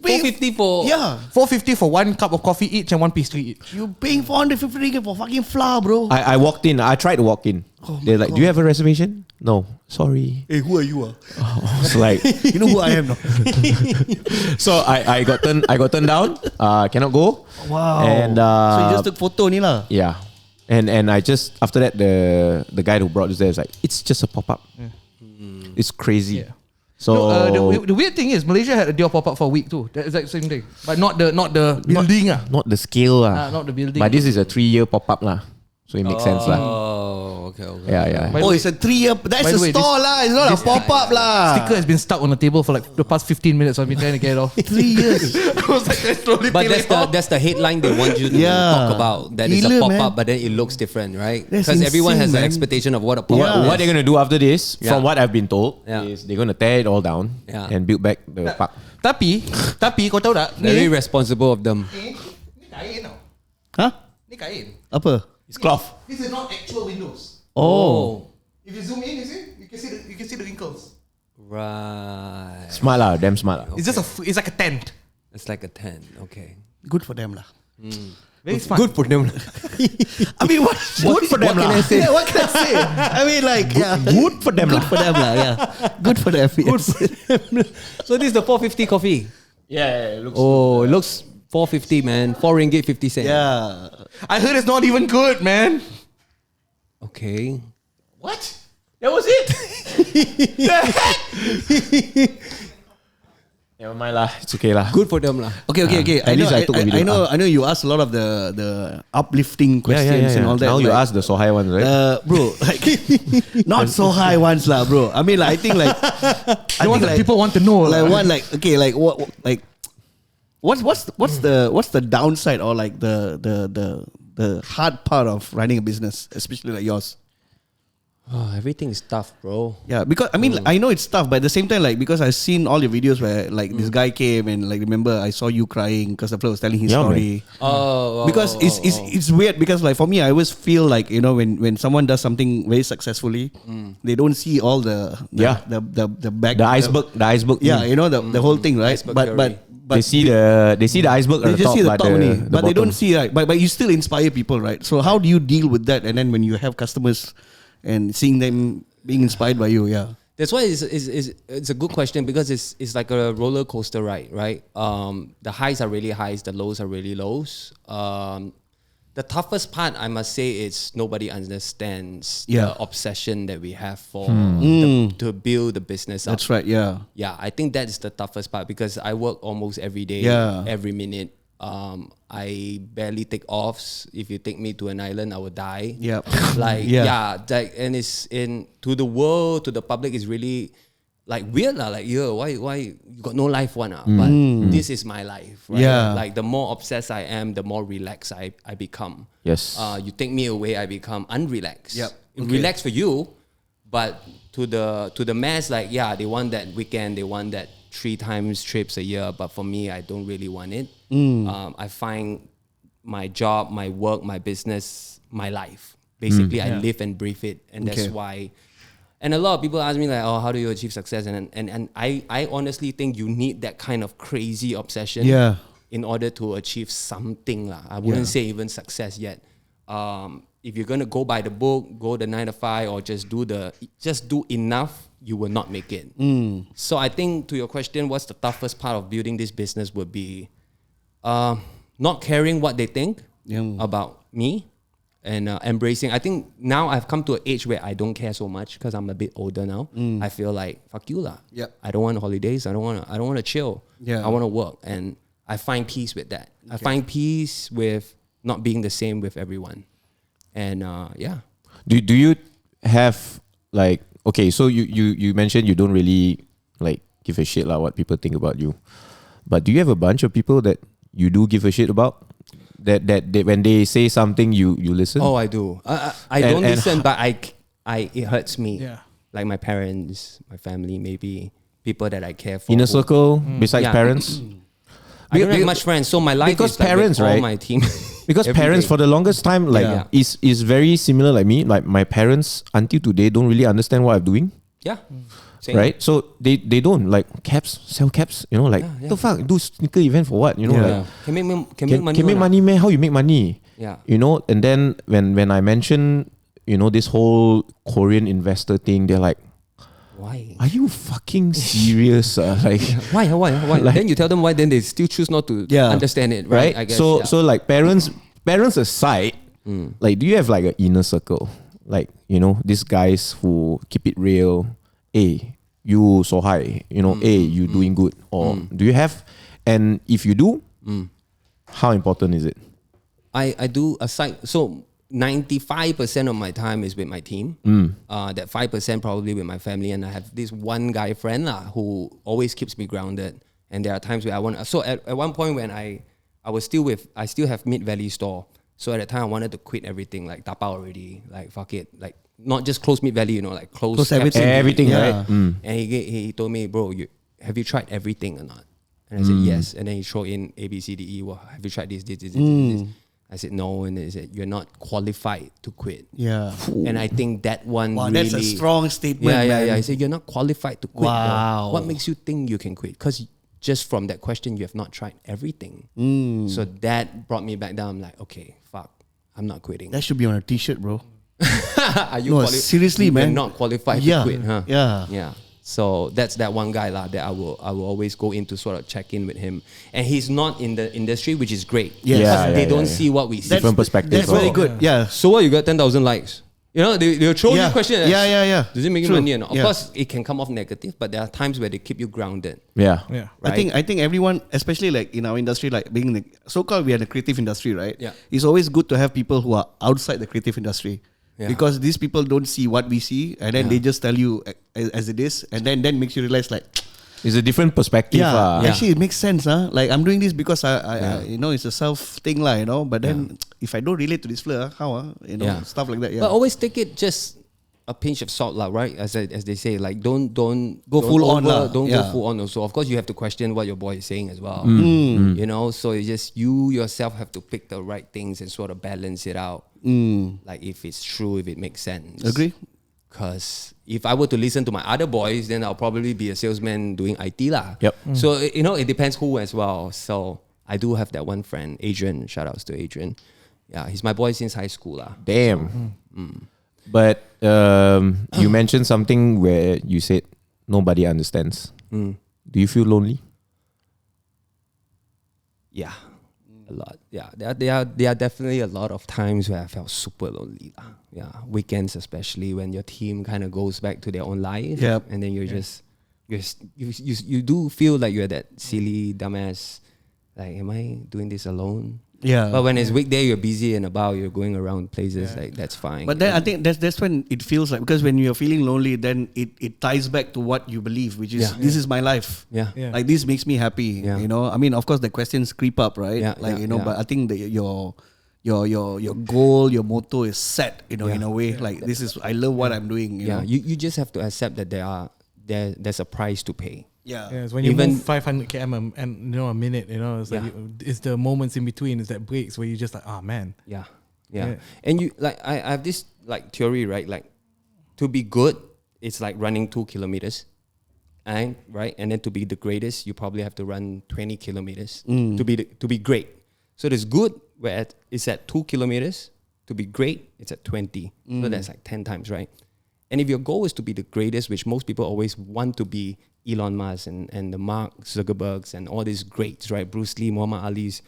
450 for. Yeah, 450 for 1 cup of coffee each and 1 pastry each. you paying 450 ringgit for fucking flour, bro. I walked in. I tried to walk in. They're like, do you have a reservation? No, sorry. Hey, who are you? I was like, You know who I am now. so I got turned down. Cannot go. Wow. And So you just took photo ni lah. yeah, and I just after that the guy who brought us there was like, it's just a pop up. It's crazy. Yeah. So The weird thing is Malaysia had a Dior pop up for a week too. The exact same thing, but not the building not the scale not the building. But this is a 3-year pop up lah. So it makes sense lah. Oh, okay. Yeah. By the way- It's a 3-year. That's by a the way, store lah. It's not a pop-up lah. sticker has been stuck on the table for like the past 15 minutes. So I've been trying to get it off. 3 years. I was like, I slowly But peel it off. that's the headline they want you to Yeah. talk about. That is a Gila, pop-up, man. but then it looks different, right? That's Because everyone has insane, an man. expectation of what a pop-up Yeah. What they're gonna do after this, Yeah. from what I've been told, Yeah. is they're gonna tear it all down Yeah. and build back the park. Tapi kau tahu tak? Very responsible of them. Ni kain tau. Huh? Ni kain. Apa? It's cloth. These are not actual windows. Oh. If you zoom in, you can see the wrinkles. Right. Smart lah, damn smart lah. It's just it's like a tent. It's like a 10. Okay. Good for them lah. Very smart. Good for them. I mean, what? Good for them What can lah. I say? Yeah, what can I say? I mean, like, yeah. Good for them Good lah. for them lah. Yeah. Good for them. Yes. So this is the 450 coffee. Yeah, it looks. Oh, it looks 450, man. 4 ringgit 50 cents. Yeah. I heard it's not even good, man. Okay. What? That was it. Never mind lah. It's okay lah. Good for them lah. Okay. At least I took a video. I know you asked a lot of the uplifting questions and all that. Now you like, ask the so high ones, right? bro, like not so high ones lah, bro. I mean, like, I think like The ones that people want to know. like one like okay, like what What's the downside or like the hard part of running a business, especially like yours? Oh, everything is tough, bro. Yeah, because I mean, I know it's tough, but at the same time, like, because I've seen all your videos where like this guy came and like, remember I saw you crying because the fellow was telling his story. Because it's weird because like for me, I always feel like, you know, when someone does something very successfully, they don't see all the back, the iceberg. Yeah, you know the whole thing, right? But they see the iceberg. They at just see the top only, but they bottom. don't see, right? But you still inspire people, right? So how do you deal with that? And then when you have customers and seeing them being inspired by you, That's why it's a good question, because it's like a roller coaster ride, right? The highs are really highs, the lows are really lows. The toughest part, I must say, is nobody understands the obsession that we have for to build the business up. That's right. Yeah. Yeah, I think that is the toughest part, because I work almost every day, every minute. I barely take offs. If you take me to an island, I would die. Yep. And it's to the world, to the public, is really like weird lah. Like, why you got no life one? But this is my life. Right? Yeah. Like the more obsessed I am, the more relaxed I become. Yes. You take me away, I become unrelaxed. Yep. Relaxed for you, but to the mass, like they want that weekend, they want that 3 times trips a year. But for me, I don't really want it. I find my job, my work, my business, my life. Basically, I live and breathe it, and that's why. And a lot of people ask me like, "Oh, how do you achieve success?" And I honestly think you need that kind of crazy obsession in order to achieve something lah. I wouldn't say even success yet. If you're gonna go by the book, go the 9 to 5, or just do enough, you will not make it. So I think, to your question, what's the toughest part of building this business would be not caring what they think about me, and embracing. I think now I've come to an age where I don't care so much because I'm a bit older now. I feel like fuck you lah. I don't want holidays. I don't want to chill. I want to work, and I find peace with that. I find peace with not being the same with everyone, and Do you have like, okay, so you mentioned you don't really like give a shit lah what people think about you, but do you have a bunch of people that you do give a shit about? That when they say something, you listen? Oh, I do. I don't listen, but it hurts me. Yeah. Like my parents, my family, maybe people that I care for. Inner circle, besides parents? I don't have much friends, so my life because is like parents, with all right? my team. Because parents, for the longest time, like is very similar like me. Like my parents, until today, don't really understand what I'm doing. Yeah. Same. Right? So they don't like sell caps, you know, like the fuck, do sneaker event for what? You know, like can make money. Can make money, man. How you make money? Yeah. You know, and then when I mention, you know, this whole Korean investor thing, they're like, why? Are you fucking serious? Like why? Like, then you tell them why, then they still choose not to understand it, right? I guess, so like parents aside, like do you have like an inner circle? Like, you know, these guys who keep it real, you so high, you know, you doing good, or do you have? And if you do, how important is it? I do aside. So 95% of my time is with my team. That 5% probably with my family, and I have this one guy friend who always keeps me grounded. And there are times where I want. So at one point when I still have Mid Valley store. So at the time I wanted to quit everything, like tap out already, like fuck it, like not just close Mid Valley, you know, like close everything, right? And he told me, bro, have you tried everything or not? And I said yes. And then he throw in A, B, C, D, E. Well, have you tried this? I said no, and he said you're not qualified to quit. Yeah. And I think that one really, that's a strong statement. Yeah. I said you're not qualified to quit. Wow. What makes you think you can quit? Because just from that question, you have not tried everything. So that brought me back down. I'm like, okay, fuck, I'm not quitting. That should be on a t-shirt, bro. Are you seriously, man? You're not qualified to quit, huh? Yeah. So that's that one guy that I will always go in to sort of check in with him, and he's not in the industry, which is great. Yes. They don't see what we see. Different perspective. That's very good. Yeah. So what, you got 10,000 likes? You know, they'll throw you a question. Yeah. Does it make you money or not? Of course, it can come off negative, but there are times where they keep you grounded. Yeah. Right? I think everyone, especially like in our industry, like being the so-called, we are the creative industry, right? Yeah. It's always good to have people who are outside the creative industry. Yeah. Because these people don't see what we see, and then they just tell you as it is, and then makes you realize like, It's a different perspective. Actually, it makes sense. Like I'm doing this because I you know, it's a self thing, lah. You know, but then if I don't relate to this fella, how? You know, stuff like that. Yeah. But always take it just a pinch of salt, lah, right? As they say, like don't Go full on, lah. Don't go full on. Also, of course, you have to question what your boy is saying as well. You know, so it's just you yourself have to pick the right things and sort of balance it out. Like if it's true, if it makes sense. Agree. Because if I were to listen to my other boys, then I'll probably be a salesman doing IT lah. Yep. So you know, it depends who as well. So I do have that one friend, Adrian. Shout outs to Adrian. Yeah, he's my boy since high school lah. Damn. But you mentioned something where you said nobody understands. Do you feel lonely? Yeah, a lot. Yeah, there are definitely a lot of times where I felt super lonely lah. Yeah, weekends especially when your team kind of goes back to their own life. Yep. And then you're just you do feel like you're that silly dumbass. Like, am I doing this alone? Yeah. But when it's weekday, you're busy and about, you're going around places, like that's fine. But then I think that's when it feels like, because when you're feeling lonely, then it ties back to what you believe, which is this is my life. Yeah. Like this makes me happy. Yeah. You know, I mean, of course the questions creep up, right? Yeah, Like, yeah, you know, yeah. but I think that your goal, your motto is set, you know, in a way. Like this is, I love what I'm doing. You know? You just have to accept that there's a price to pay. Yeah. It's when you move 500 km and you know a minute, you know, it's like it's the moments in between, it's that breaks where you just like, oh man. Yeah. And you like I have this like theory, right? Like to be good, it's like running 2 kilometers. And right? And then to be the greatest, you probably have to run 20 kilometers to be great. So there's good where it's at 2 kilometers. To be great, it's at 20. So that's like 10 times, right? And if your goal is to be the greatest, which most people always want to be, Elon Musk and the Mark Zuckerbergs and all these greats, right? Bruce Lee, Muhammad Ali's,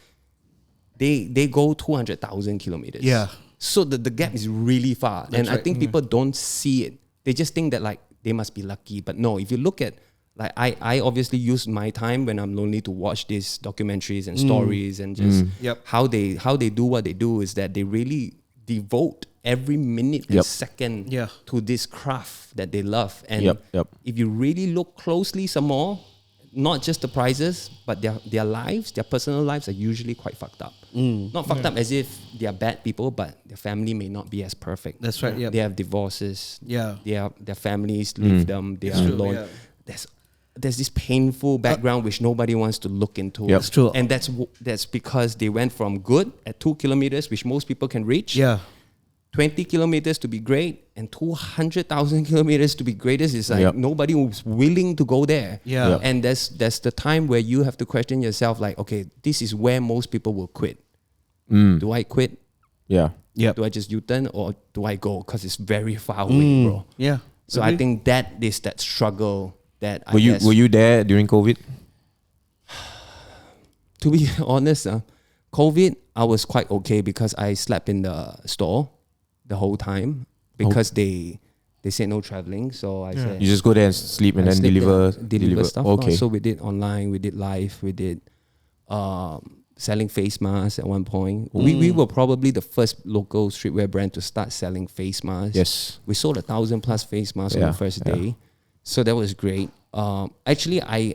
they go 200,000 kilometers. Yeah. So the gap is really far. That's I think people don't see it. They just think that like they must be lucky. But no, if you look at, like I obviously use my time when I'm lonely to watch these documentaries and stories and just how they do what they do is that they really devote every minute and second to this craft that they love. And if you really look closely some more, not just the prizes, but their lives, their personal lives are usually quite fucked up. Not fucked up as if they are bad people, but their family may not be as perfect. That's right. Yeah. They have divorces. Yeah. Their families leave them. They are alone. There's this painful background which nobody wants to look into. That's true. And that's because they went from good at 2 kilometers, which most people can reach. 20 kilometers to be great and 200,000 kilometers to be greatest is like nobody was willing to go there. And that's the time where you have to question yourself, like, okay, this is where most people will quit. Do I quit? Do I just U-turn or do I go? Because it's very far away, bro. So I think that is that struggle that I guess. Were you there during COVID? To be honest, COVID, I was quite okay because I slept in the store the whole time because they said no traveling. So I said, you just go there and sleep and then deliver stuff. Okay. So we did online, we did live, we did selling face masks at one point. We were probably the first local streetwear brand to start selling face masks. Yes. We sold 1,000 plus face masks on the first day. So that was great. Actually, I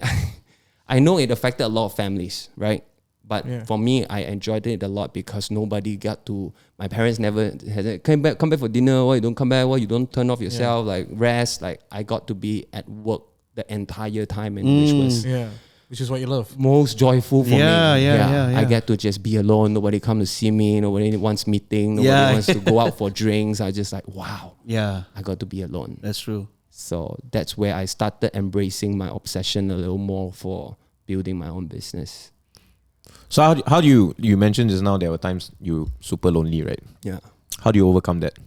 know it affected a lot of families, right? But for me, I enjoyed it a lot because nobody got to. My parents never had come back for dinner. Why you don't come back? Why you don't turn off yourself? Like rest. Like I got to be at work the entire time, and which is what you love. Most joyful for me. I I get to just be alone. Nobody come to see me. Nobody wants meeting. Nobody wants to go out for drinks. I just like wow. I got to be alone. That's true. So that's where I started embracing my obsession a little more for building my own business. So how do you mentioned just now there were times you super lonely, right? Yeah. How do you overcome that?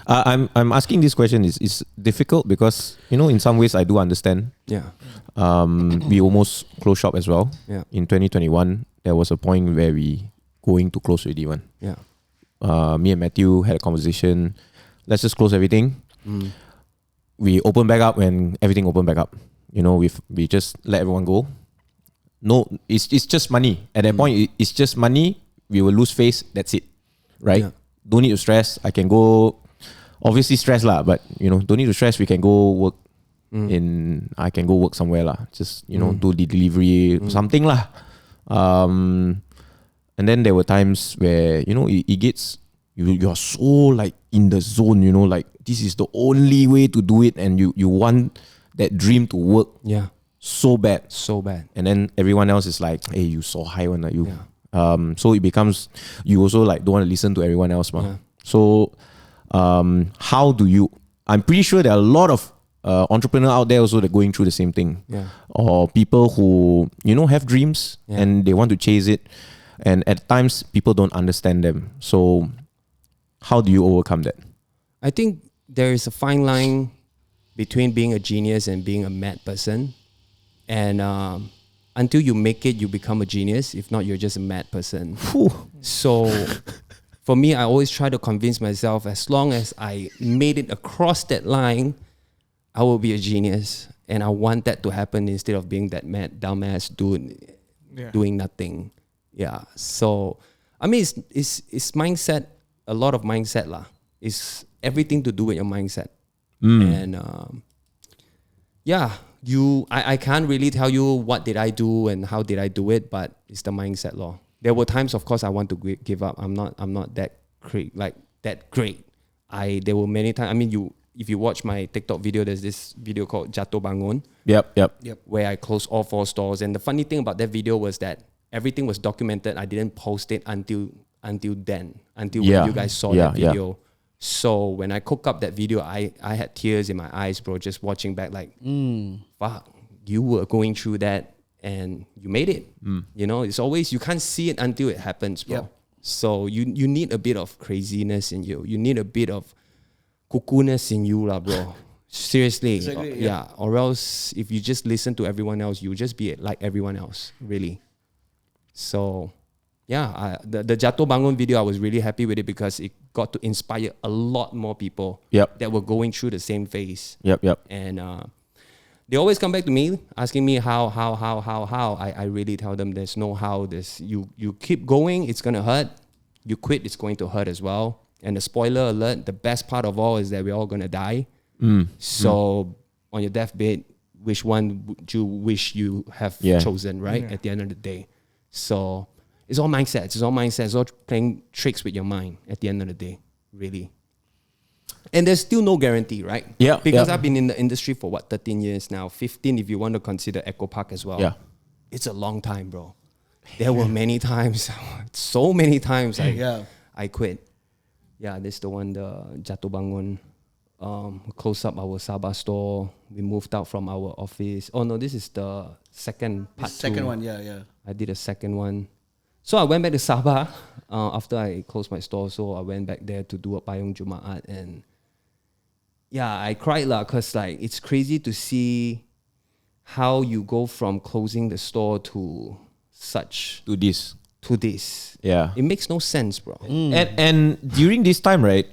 I'm asking this question is difficult because in some ways I do understand. Yeah. We almost closed shop as well. Yeah. In 2021, there was a point where we going to close already one. Yeah. Me and Matthew had a conversation. Let's just close everything. We open back up when everything opened back up. We just let everyone go. No, it's just money. At that point, it's just money. We will lose face. That's it, right? Yeah. Don't need to stress. I can go. Obviously, stress lah, but don't need to stress. We can go work I can go work somewhere lah. Just do the delivery something lah. And then there were times where it gets you're so like in the zone. Like this is the only way to do it, and you want that dream to work. Yeah. So bad. And then everyone else is like, hey, you so high one, you. Yeah. So it becomes you also like don't want to listen to everyone else, man. Yeah. So how do you? I'm pretty sure there are a lot of entrepreneurs out there also that are going through the same thing. Yeah. Or people who have dreams and they want to chase it, and at times people don't understand them. So how do you overcome that? I think there is a fine line between being a genius and being a mad person. And until you make it, you become a genius. If not, you're just a mad person. So for me, I always try to convince myself, as long as I made it across that line, I will be a genius. And I want that to happen instead of being that mad, dumbass dude doing nothing. Yeah. So, I mean, it's mindset, a lot of mindset lah. It's everything to do with your mindset. And I can't really tell you what did I do and how did I do it, but it's the mindset law. There were times, of course, I want to give up. I'm not that great. There were many times. I mean, if you watch my TikTok video, there's this video called Jatuh Bangun. Yep. Where I closed all 4 stores. And the funny thing about that video was that everything was documented. I didn't post it until when you guys saw that video. Yeah. So when I cooked up that video, I had tears in my eyes, bro, just watching back like, fuck, you were going through that and you made it. It's always, you can't see it until it happens, bro. Yep. So you need a bit of craziness in you. You need a bit of cuckoo-ness in you, lah, bro. Seriously. Exactly, yeah. Or else if you just listen to everyone else, you'll just be like everyone else, really. So the Jatuh Bangun video, I was really happy with it because it got to inspire a lot more people that were going through the same phase. Yep. And they always come back to me asking me how. I really tell them there's no how. You keep going, it's gonna hurt. You quit, it's going to hurt as well. And the spoiler alert, the best part of all is that we're all gonna die. So on your deathbed, which one would you wish you have chosen, right? At the end of the day. So it's all mindset. It's all playing tricks with your mind at the end of the day, really. And there's still no guarantee, right? Yeah. Because I've been in the industry for 13 years now, 15 if you want to consider Echo Park as well. Yeah. It's a long time, bro. There were many times, so many times I quit. Yeah, this is the one, the Jatuh Bangun. Close up our Sabah store. We moved out from our office. Oh no, this is the second part. Second one, yeah. I did a second one. So I went back to Sabah after I closed my store. So I went back there to do a Payung Jumaat, and I cried lah, cause like it's crazy to see how you go from closing the store to this. Yeah, it makes no sense, bro. And during this time, right?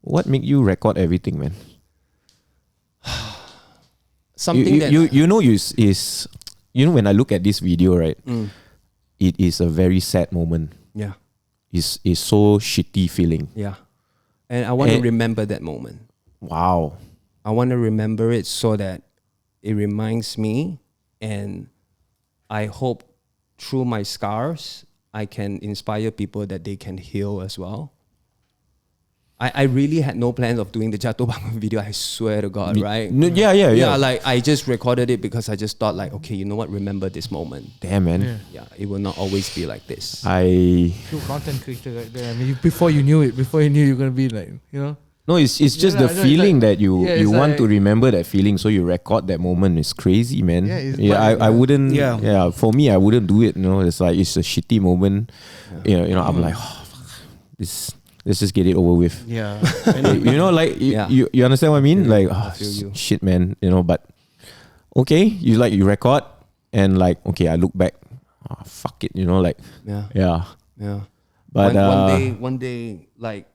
What made you record everything, man? Something when I look at this video, right? It is a very sad moment. Yeah. It's so shitty feeling. Yeah. And I want to remember that moment. Wow. I want to remember it so that it reminds me, and I hope through my scars, I can inspire people that they can heal as well. I really had no plans of doing the Jatuh Bangun video, I swear to God, right? Yeah. Like I just recorded it because I just thought like, okay, you know what? Remember this moment. Damn, man. Yeah, it will not always be like this. True content creator right there. I mean, before you knew you're going to be like, No, it's just the feeling that you want to remember that feeling, so you record that moment. It's crazy, man. I wouldn't. Yeah, for me, I wouldn't do it. It's like it's a shitty moment. I'm like, let's just get it over with. Yeah. You understand what I mean? Like, shit, man. But okay, you record, and like, okay, I look back. Fuck it. Yeah. Yeah. But one day, like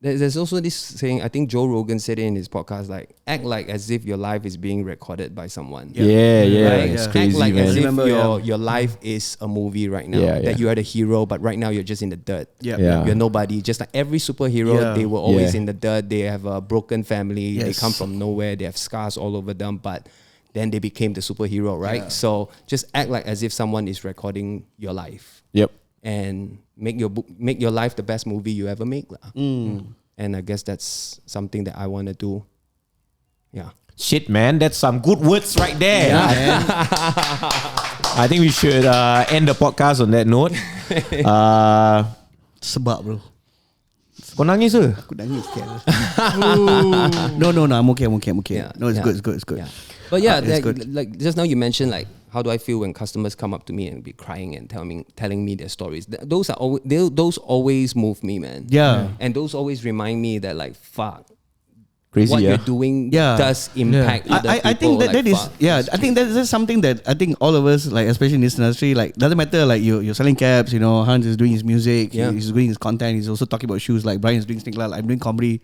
There's also this saying, I think Joe Rogan said it in his podcast, like, act like as if your life is being recorded by someone. Yeah. Right? It's crazy, act like man. as if Remember, your life is a movie right now. Yeah, that yeah. you are the hero, but right now you're just in the dirt. Yeah. You're nobody. Just like every superhero, Yeah. they were always Yeah. in the dirt. They have a broken family. They Yes. come from nowhere. They have scars all over them, but then they became the superhero, right? So just act like as if someone is recording your life. Yep. And make your life the best movie you ever make. And I guess that's something that I want to do. Yeah. Shit, man, that's some good words right there. I think we should end the podcast on that note. Sebab bro. Kau nangis ke? Aku nangis No, I'm okay. Yeah, No, it's yeah. good. Yeah. But yeah, It's like, good. like just now you mentioned like how do I feel when customers come up to me and be crying and telling me their stories. Those always move me, man. Yeah. And those always remind me that like fuck, Crazy, what yeah. you're doing Yeah. does impact other people. I think that like, is fuck, I think that's something that I think all of us, like especially in this industry, like doesn't matter like you're selling caps, you know, Hans is doing his music, Yeah. he's doing his content, he's also talking about shoes, like Bryan is doing SneakerLAH, like I'm doing comedy.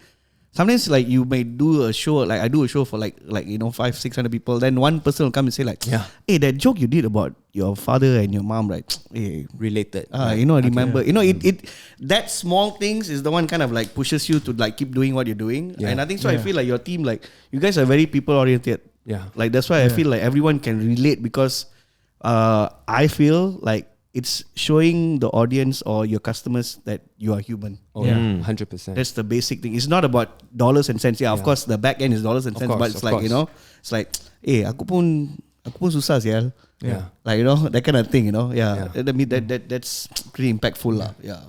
Sometimes like you may do a show, like I do a show for like 500-600 people, then one person will come and say like, hey, that joke you did about your father and your mom, right? Hey, related. you know, remember, you know, it that small things is the one kind of like pushes you to like keep doing what you're doing. Yeah. And I think so. I feel like your team, like you guys are very people oriented. Yeah. Like that's why I feel like everyone can relate because I feel like it's showing the audience or your customers that you are human. Oh yeah, 100%. That's the basic thing. It's not about dollars and cents. Yeah, of course the back end is dollars and cents, course, but it's of like, you course. know, it's like, aku pun susah sial. Yeah. Like, you know, that kind of thing, you know. Yeah. Yeah. I mean that's pretty impactful lah. Yeah.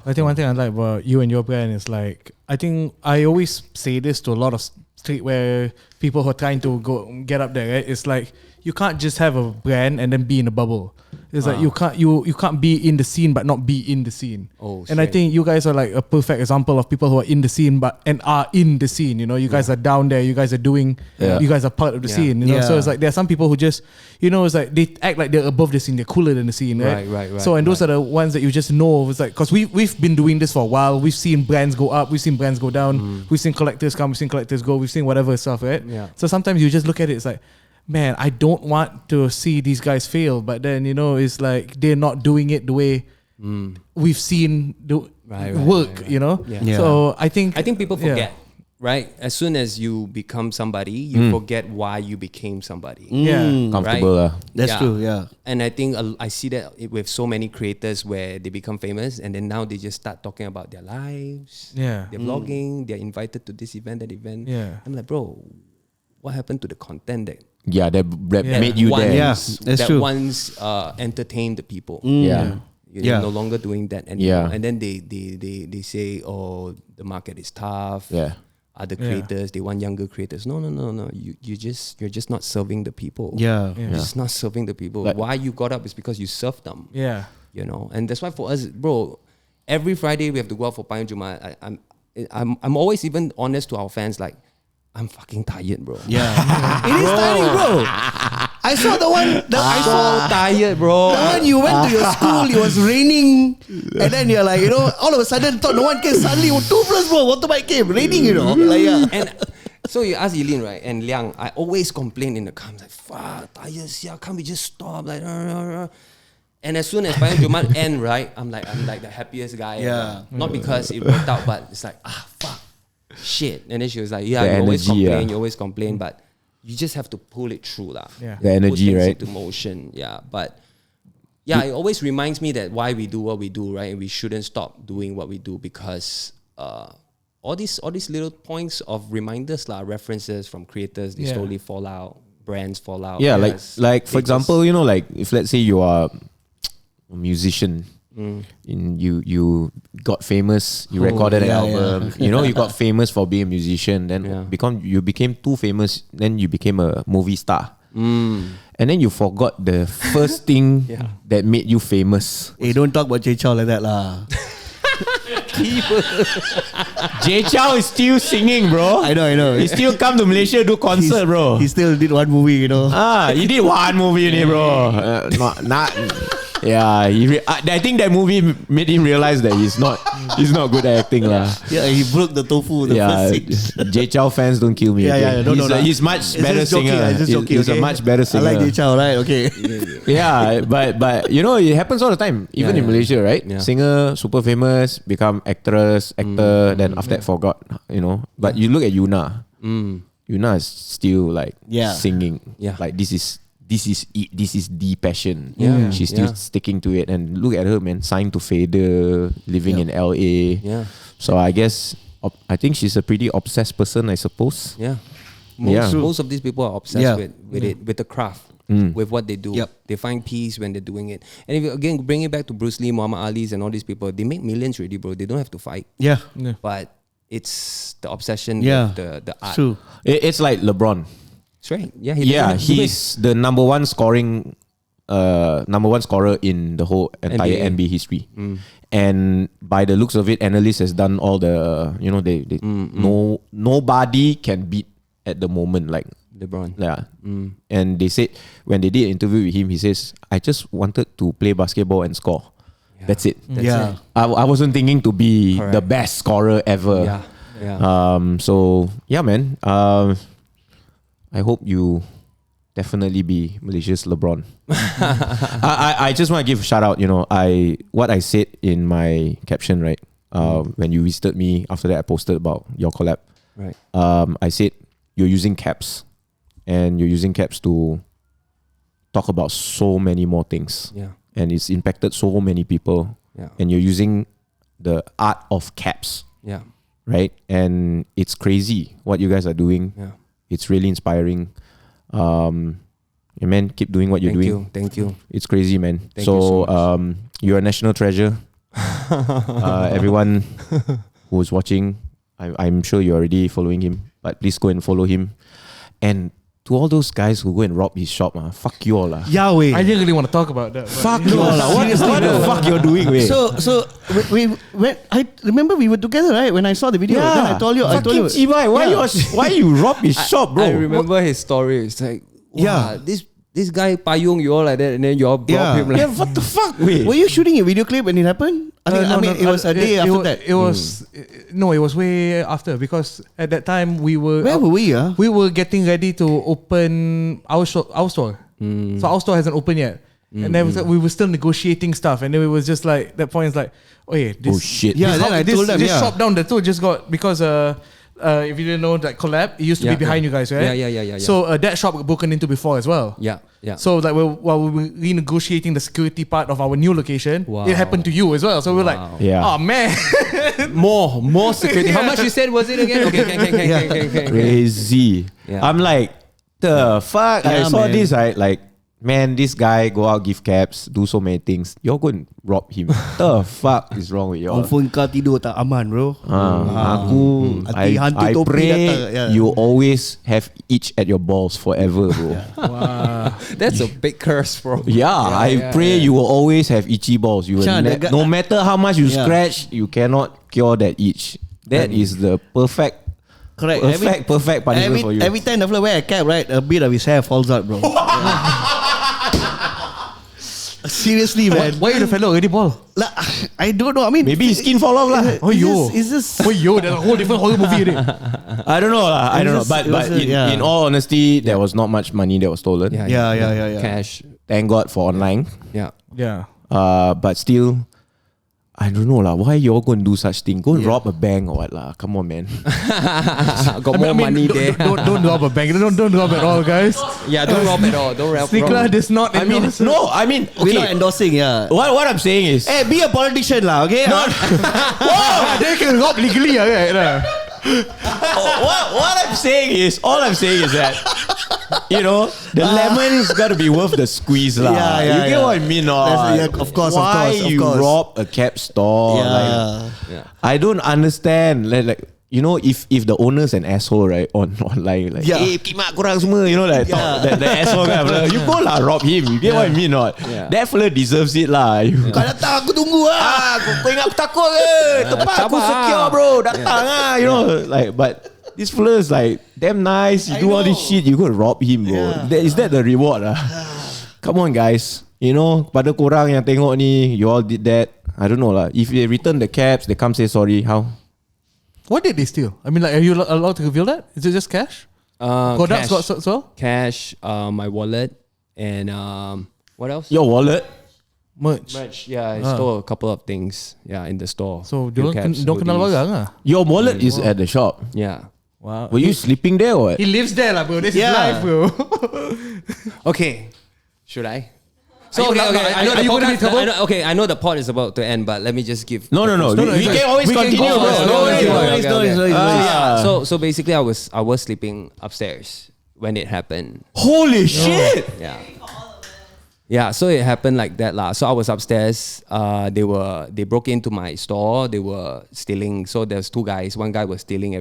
I think one thing I like about you and your brand is like, I think I always say this to a lot of streetwear people who are trying to get up there, right? It's like, you can't just have a brand and then be in a bubble. It's like you can't be in the scene but not be in the scene. And I think you guys are like a perfect example of people who are in the scene and are in the scene. You know, you guys are down there. You guys are doing. You guys are part of the scene. You know, so it's like there are some people who just, you know, it's like they act like they're above the scene. They're cooler than the scene, right? Right. So and those are the ones that you just know. It's like because we've been doing this for a while. We've seen brands go up. We've seen brands go down. We've seen collectors come. We've seen collectors go. We've seen whatever stuff, right? Yeah. So sometimes you just look at it. It's like, man, I don't want to see these guys fail, but then, you know, it's like they're not doing it the way we've seen work, you know? Yeah. So I think people forget, right? As soon as you become somebody, you forget why you became somebody. Comfortable lah. That's true, yeah. And I think I see that with so many creators where they become famous and then now they just start talking about their lives. Yeah. They're vlogging, they're invited to this event, that event. Yeah. I'm like, bro, what happened to the content that That made you there. Yeah, that's true. once entertained the people? Yeah. You're no longer doing that anymore. Yeah. And then they say, oh, the market is tough. Yeah. Other creators, they want younger creators. No. You're just not serving the people. Yeah. You're just not serving the people. Like- Why you got up is because you served them. Yeah. You know, and that's why for us, bro, every Friday we have to go out for Payung Jumaat. I'm always even honest to our fans, like, I'm fucking tired, bro. Yeah. It is tiring, bro. I saw the one I saw tired, bro. the one you went to your school, it was raining, and then you're like, you know, all of a sudden thought no one came, suddenly 2 plus bro, motorbike came, raining, you know. Like, yeah. And so you ask Eileen, right? And Liang, I always complain in the car. I'm like, fuck, tired, can't we just stop? Like, and as soon as Payung Jumaat end, right, I'm like the happiest guy. Yeah. Ever. Not because it worked out, but it's like, fuck, shit. And then she was like, yeah, The you always energy, complain, but you just have to pull it through, lah. Yeah. The energy, put things right? into motion, yeah. But yeah, it always reminds me that why we do what we do, right? And we shouldn't stop doing what we do because all these little points of reminders, lah, references from creators, they slowly fall out. Brands fall out. Yeah, Yes. like for They example, you know, like if let's say you are a musician, you got famous, you recorded an album, you know, you got famous for being a musician, then you became too famous, then you became a movie star. And then you forgot the first thing that made you famous. Hey, don't talk about Jay Chow like that lah. Jay Chow is still singing, bro. I know. He still come to Malaysia do concert, bro. He still did one movie, you know. He did one movie, bro. Not Yeah, I think that movie made him realize that he's not good at acting lah. Yeah, he broke the tofu. The first scene. Jay Chow fans don't kill me. Yeah, okay? He's much better singer. He's a much better singer. I like Jay Chow, right? Okay. Yeah, but you know it happens all the time, even in Malaysia, right? Yeah. Singer super famous, become actor, then after that forgot, you know. But you look at Yuna. Yuna is still like singing. Yeah. Like this is the passion. Yeah. She's still sticking to it. And look at her, man, signed to Fader, living in LA. Yeah. So I guess I think she's a pretty obsessed person, I suppose. Yeah. Yeah. Most of these people are obsessed with it, with the craft, with what they do. Yep. They find peace when they're doing it. And if you, again, bring it back to Bruce Lee, Muhammad Ali's and all these people, they make millions already, bro. They don't have to fight. Yeah. But it's the obsession Yeah. with the art. True. It's like LeBron. That's right. Yeah. He's the number one scorer in the whole entire NBA history. And by the looks of it, analysts has done all the nobody can beat at the moment like LeBron. Yeah. And they said when they did an interview with him, he says, I just wanted to play basketball and score. Yeah. That's it. That's it. I wasn't thinking to be the best scorer ever. Yeah. So yeah, man. I hope you definitely be Malaysia's LeBron. I just want to give a shout out. You know, what I said in my caption, right? When you visited me, after that I posted about your collab. Right. I said you're using caps, and you're using caps to talk about so many more things. Yeah. And it's impacted so many people. Yeah. And you're using the art of caps. Yeah. Right? And it's crazy what you guys are doing. Yeah. It's really inspiring. Man, keep doing what you're doing. Thank you. It's crazy, man. Thank you so much. You're a national treasure. Everyone who's watching, I'm sure you're already following him, but please go and follow him. And to all those guys who go and rob his shop, fuck you all. Yahweh. I didn't really want to talk about that. Fuck you all. What the fuck you're doing, wey? So I remember we were together, right? When I saw the video, then I told you. Chibai, why you rob his shop, bro? I remember his story. It's like, wow, this guy Payung, you all like that, and then you all brought him like, what the fuck, wey? Were you shooting a video clip when it happened? It was a day after that. It was no, it was way after, because at that time we were. Where were we? We were getting ready to open our store. So our store hasn't opened yet, and then we were still negotiating stuff, and then it was just like that point is like, oh yeah, this shit. Yeah, then I told them, this shop down the two just got, because if you didn't know, that collab, it used to be behind you guys, right? Yeah. So that shop got broken into before as well. Yeah. So like while we were renegotiating the security part of our new location, it happened to you as well. So we were like, oh man, more security. How much you said was it again? Okay. Crazy. Yeah. I'm like, the fuck? I saw this, right? Like, man, this guy go out, give caps, do so many things. You're going to rob him. The fuck is wrong with y'all? Phone kau tidur tak aman, bro. I pray you always have itch at your balls forever, bro. wow, That's a big curse, bro. I pray you will always have itchy balls. You will no matter how much you scratch, you cannot cure that itch. That is the perfect punishment for you. Every time the fella wear a cap, right, a bit of his hair falls out, bro. Seriously, man. Why the fellow already bald? I don't know. I mean, maybe his skin fall off lah. Is this? That's a whole different horror movie already. I don't know lah. I don't know. But in all honesty, there was not much money that was stolen. Yeah. Cash. Thank God for online. Yeah. But still, I don't know lah. Why you all going to do such thing? Go and rob a bank or what lah? Come on, man. Got more money there. Don't rob a bank. Don't rob at all, guys. Yeah, don't rob at all. Don't rob. SneakerLAH does not. Okay. We're not endorsing. What I'm saying is, hey, be a politician lah. Okay. Whoa, they can rob legally, right? All I'm saying is that, you know, the lemon's got to be worth the squeeze lah. You get what I mean? Of course. Why you rob a cap store? I don't understand. Like, you know, if the owner's an asshole, right, online, like, hey, kimak korang semua, you know, like, the asshole guy, you go lah, rob him. You get what I mean? Not that fella deserves it lah. Kau datang, aku tunggu lah. Kau ingat aku takut ke? Tempat aku secure, bro. Datang lah, you know, like, but this fella is like damn nice. You do all this shit, you go rob him, bro. Is that the reward? Come on, guys. you know, pada korang yang tengok ni, you all did that. I don't know lah. If they return the caps, they come say sorry. How? What did they steal? I mean, like, are you allowed to reveal that? Is it just cash? Products Cash, got so? cash, my wallet, and what else? Your wallet? Merch. Yeah, I stole a couple of things. Yeah, in the store. So Few caps, don't kenal hoodies. barang lah. Your wallet is at the shop. Yeah. Wow. Were you sleeping there or what? He lives there lah, bro. This is Yeah. life, bro. Okay, should I? So Are you okay, allowed- I know are the you gonna be podcast. trouble? I know the pod is about to end, but let me just give. No. We can always continue, go bro. on. No worries, Okay, no okay, worries. okay. So basically, I was sleeping upstairs when it happened. Holy shit! Yeah. Yeah, so it happened like that lah. So I was upstairs. They broke into my store. They were stealing. So there's two guys. One guy was stealing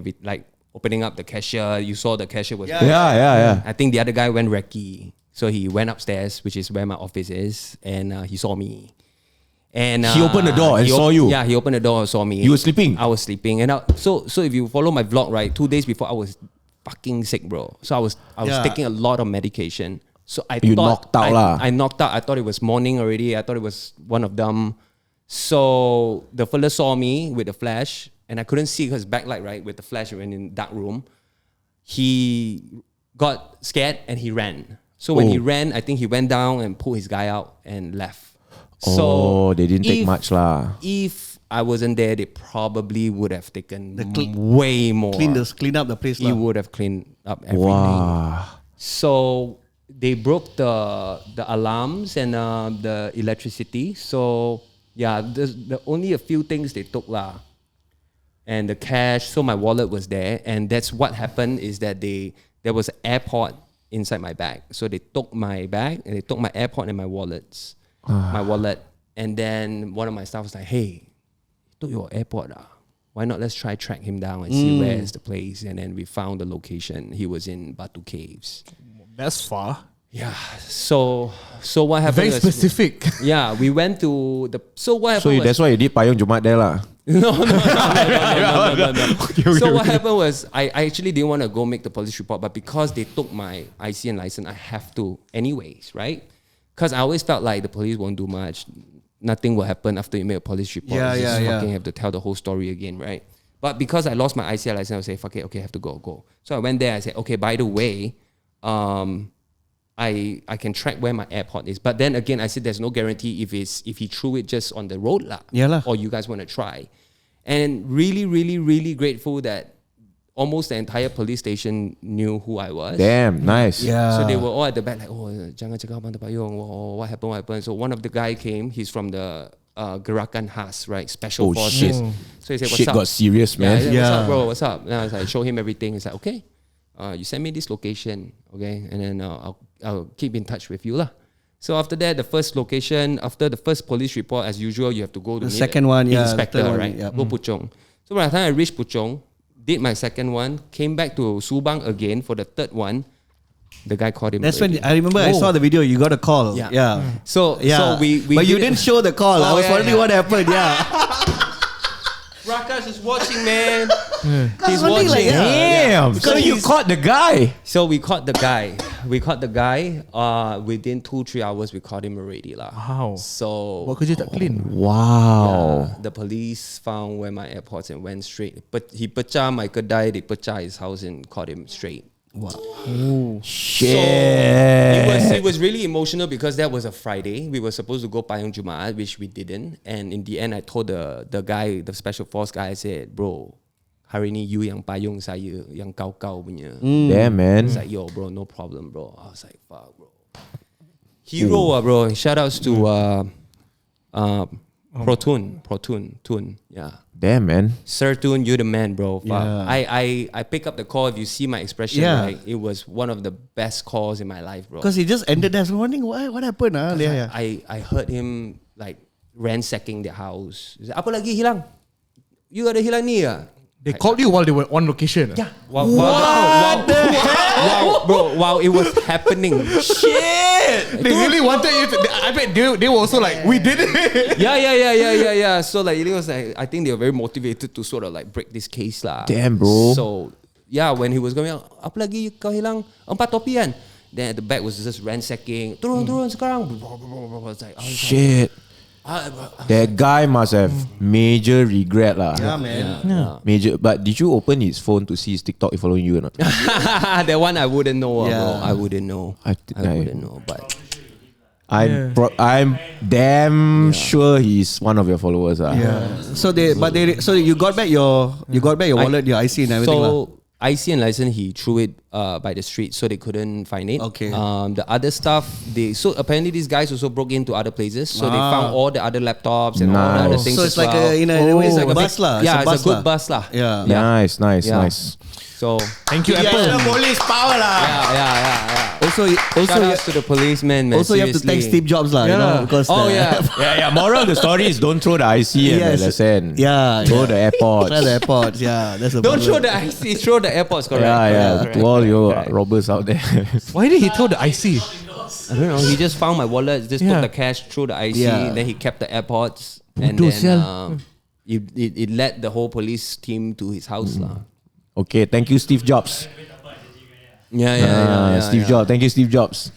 opening up the cashier. You saw the cashier was. Yeah. I think the other guy went recce. So he went upstairs, which is where my office is, and he saw me. And He opened the door and saw you? Yeah, he opened the door and saw me. You were sleeping? I was sleeping, and so if you follow my vlog, right, 2 days before I was fucking sick, bro. So I was Yeah. taking a lot of medication. So You knocked out lah. I knocked out. I thought it was morning already. I thought it was one of them. So the fella saw me with the flash, and I couldn't see his backlight, right, with the flash when in dark room. He got scared and he ran. So when he ran, I think he went down and pulled his guy out and left. So They didn't take much lah. If I wasn't there, they probably would have taken way more. Clean up the place. He lah. would have cleaned up everything. Wow. So they broke the alarms and the electricity. So yeah, the only a few things they took lah, and the cash. So my wallet was there, and that's what happened. Is that there was an AirPod inside my bag. So they took my bag and they took my AirPod and my wallet, and then one of my staff was like, "Hey, you took your AirPod ah? Why not let's try track him down and see where is the place?" And then we found the location. He was in Batu Caves. That's far. Yeah. So what happened? Very specific. Yeah, we went to the. So what So happened? that's why you did Payung Jumat there lah. No. So what happened was I actually didn't want to go make the police report, but because they took my IC and license, I have to anyways, right? Because I always felt like the police won't do much. Nothing will happen after you make a police report. Yeah, You just yeah. fucking have to tell the whole story again, right? But because I lost my IC and license, I would say, fuck it, okay, I have to go. So I went there, I said, okay, by the way, I can track where my AirPod is. But then again, I said there's no guarantee if he threw it just on the road lah. Yeah lah. Or you guys want to try. And really, really, really grateful that almost the entire police station knew who I was. Damn, nice. Yeah. So they were all at the back like, oh, jangan cakap abang Payung. Oh, what happened? So one of the guy came. He's from the Gerakan Khas, right? Special Oh, forces. shit. So he said, what's Shit up? got serious, man. Yeah, he said, Yeah. what's up, bro? What's up? And I was like, show him everything. He's like, okay, you send me this location, okay, and then I'll keep in touch with you lah. So after that, the first location, after the first police report, as usual, you have to go to The meet second one, yeah, the inspector, third one, right? yeah. Go Puchong. So by the time I reached Puchong, did my second one, came back to Subang again for the third one. The guy called him. That's already. when I remember I saw the video. You got a call. Yeah. So we but you did it- didn't show the call. I Oh, was yeah, wondering yeah. what happened. Yeah. Prakash is watching, man. He's Something watching. like that. Damn. So Because you he's- caught the guy. So we caught the guy. Within 2-3 hours, we caught him already lah. Wow. So Buat kerja tak clean. Wow. the police found where my AirPods and went straight. But he pecah my kedai, they pecah his house and caught him straight. Shit. It was really emotional because that was a Friday. We were supposed to go Payung Jumaat, which we didn't. And in the end, I told the guy, the special force guy, I said, bro, hari ni you yang payung saya, yang kau punya. Damn, man. He's like, yo, bro, no problem, bro. I was like, fuck, bro. Hero, bro. Shout outs to Tun. Yeah. Damn, man. Sir Tun, you're the man, bro. Fuck. Yeah. I pick up the call. If you see my expression, Yeah. like, it was one of the best calls in my life, bro. Because he just ended there. So wondering what happened. Yeah. I heard him like ransacking their house. He said, apa lagi hilang? You ada hilang ni ya? They called you while they were on location. Yeah. Wow, bro. Wow, it was happening. Shit. They really wanted you to. I bet they were also like, we did it. Yeah. So like it was like I think they were very motivated to sort of like break this case lah. Damn, bro. So yeah, when he was going out, apa lagi kau hilang? 4 topi kan? Then at the back was just ransacking. Turun sekarang. It's like, Shit. That guy must have major regret lah. Yeah, man. Yeah. Major. But did you open his phone to see his TikTok following you or not? That one I wouldn't know, Yeah. bro. I wouldn't know. I wouldn't know, but I'm damn sure he's one of your followers. Yeah. So you got back your wallet, your IC and everything. So IC and license, he threw it by the street, so they couldn't find it. Okay. The other stuff, so apparently these guys also broke into other places, so they found all the other laptops and all the other things. So it's as like well. in a way, it's like a bus lah. Yeah, it's a good bus lah. Yeah. Nice. Yeah. So Thank you, Apple. Police power lah. yeah. Also, Shout out to the policeman, man. also you have to thank seriously. Steve Jobs lah. You know, because Yeah. Moral of the story is don't throw the IC and the lesson. Yeah. Throw the AirPods. Try the airports. Yeah, that's a Don't throw problem. the IC, throw the AirPods, correct? Yeah. Correct. To all you Correct. robbers out there. Why did he throw the IC? I don't know. He just found my wallet, just Yeah. put the cash through the IC, Yeah. then he kept the AirPods, and Bodoh then sial. it led the whole police team to his house lah. Okay, thank you, Steve Jobs. Yeah. Steve Jobs. Thank you, Steve Jobs.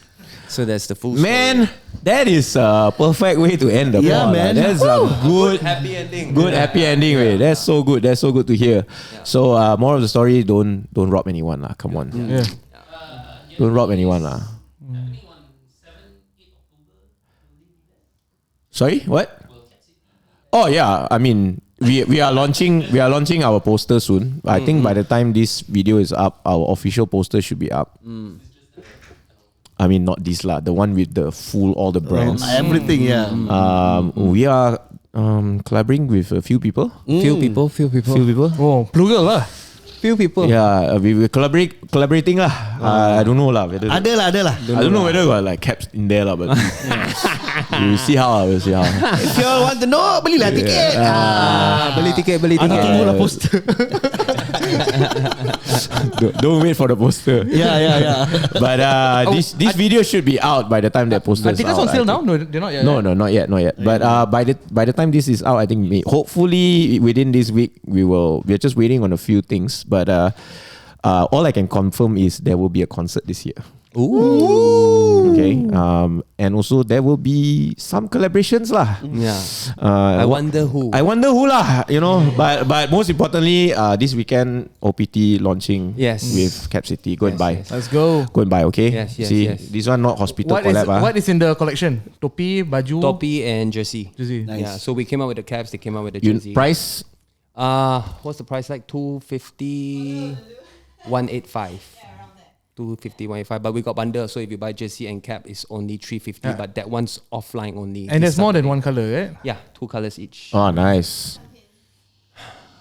So that's the full Man, that is a perfect way to end the Yeah, pod, man. lah. That's a good, happy ending. good happy ending. Way. That's so good. That's so good to hear. So, more of the story: don't rob anyone, lah. Come on, Yeah. don't rob anyone, lah. Sorry, what? Oh yeah, I mean we are launching our poster soon. I think by the time this video is up, our official poster should be up. I mean not this lah, the one with the full all the brands. Everything, yeah. We are collaborating with a few people. Few people. Oh, plural lah. Few people. Yeah, we collaborating lah. I don't know lah whether. Ada lah. I don't know whether got like caps in there lah, but we'll see how. If you all want to know, belilah tiket. Beli tiket. Tunggulah poster. Don't wait for the poster. Yeah. But this video should be out by the time that poster I is think out. that's on sale I now. think. No, they're not yet. No, not yet. But by the time this is out, I think hopefully within this week we're just waiting on a few things. But all I can confirm is there will be a concert this year. Ooh. Okay. And also there will be some collaborations lah. Yeah. I wonder who. lah. You know, but most importantly, this weekend OPT launching with Cap City. Go and buy. Let's go. Go and buy. Okay. Yes. See, this one not hospital collab. What is in the collection? Topi, baju, Topi and jersey. Nice. Yeah. So we came out with the caps. They came out with the You, jersey. price? What's the price like? 250, 185. 250, 185. But we got bundle. So if you buy jersey and cap, it's only 350. But that one's offline only. And there's more than one color, right? Yeah, 2 colors each. Oh, nice.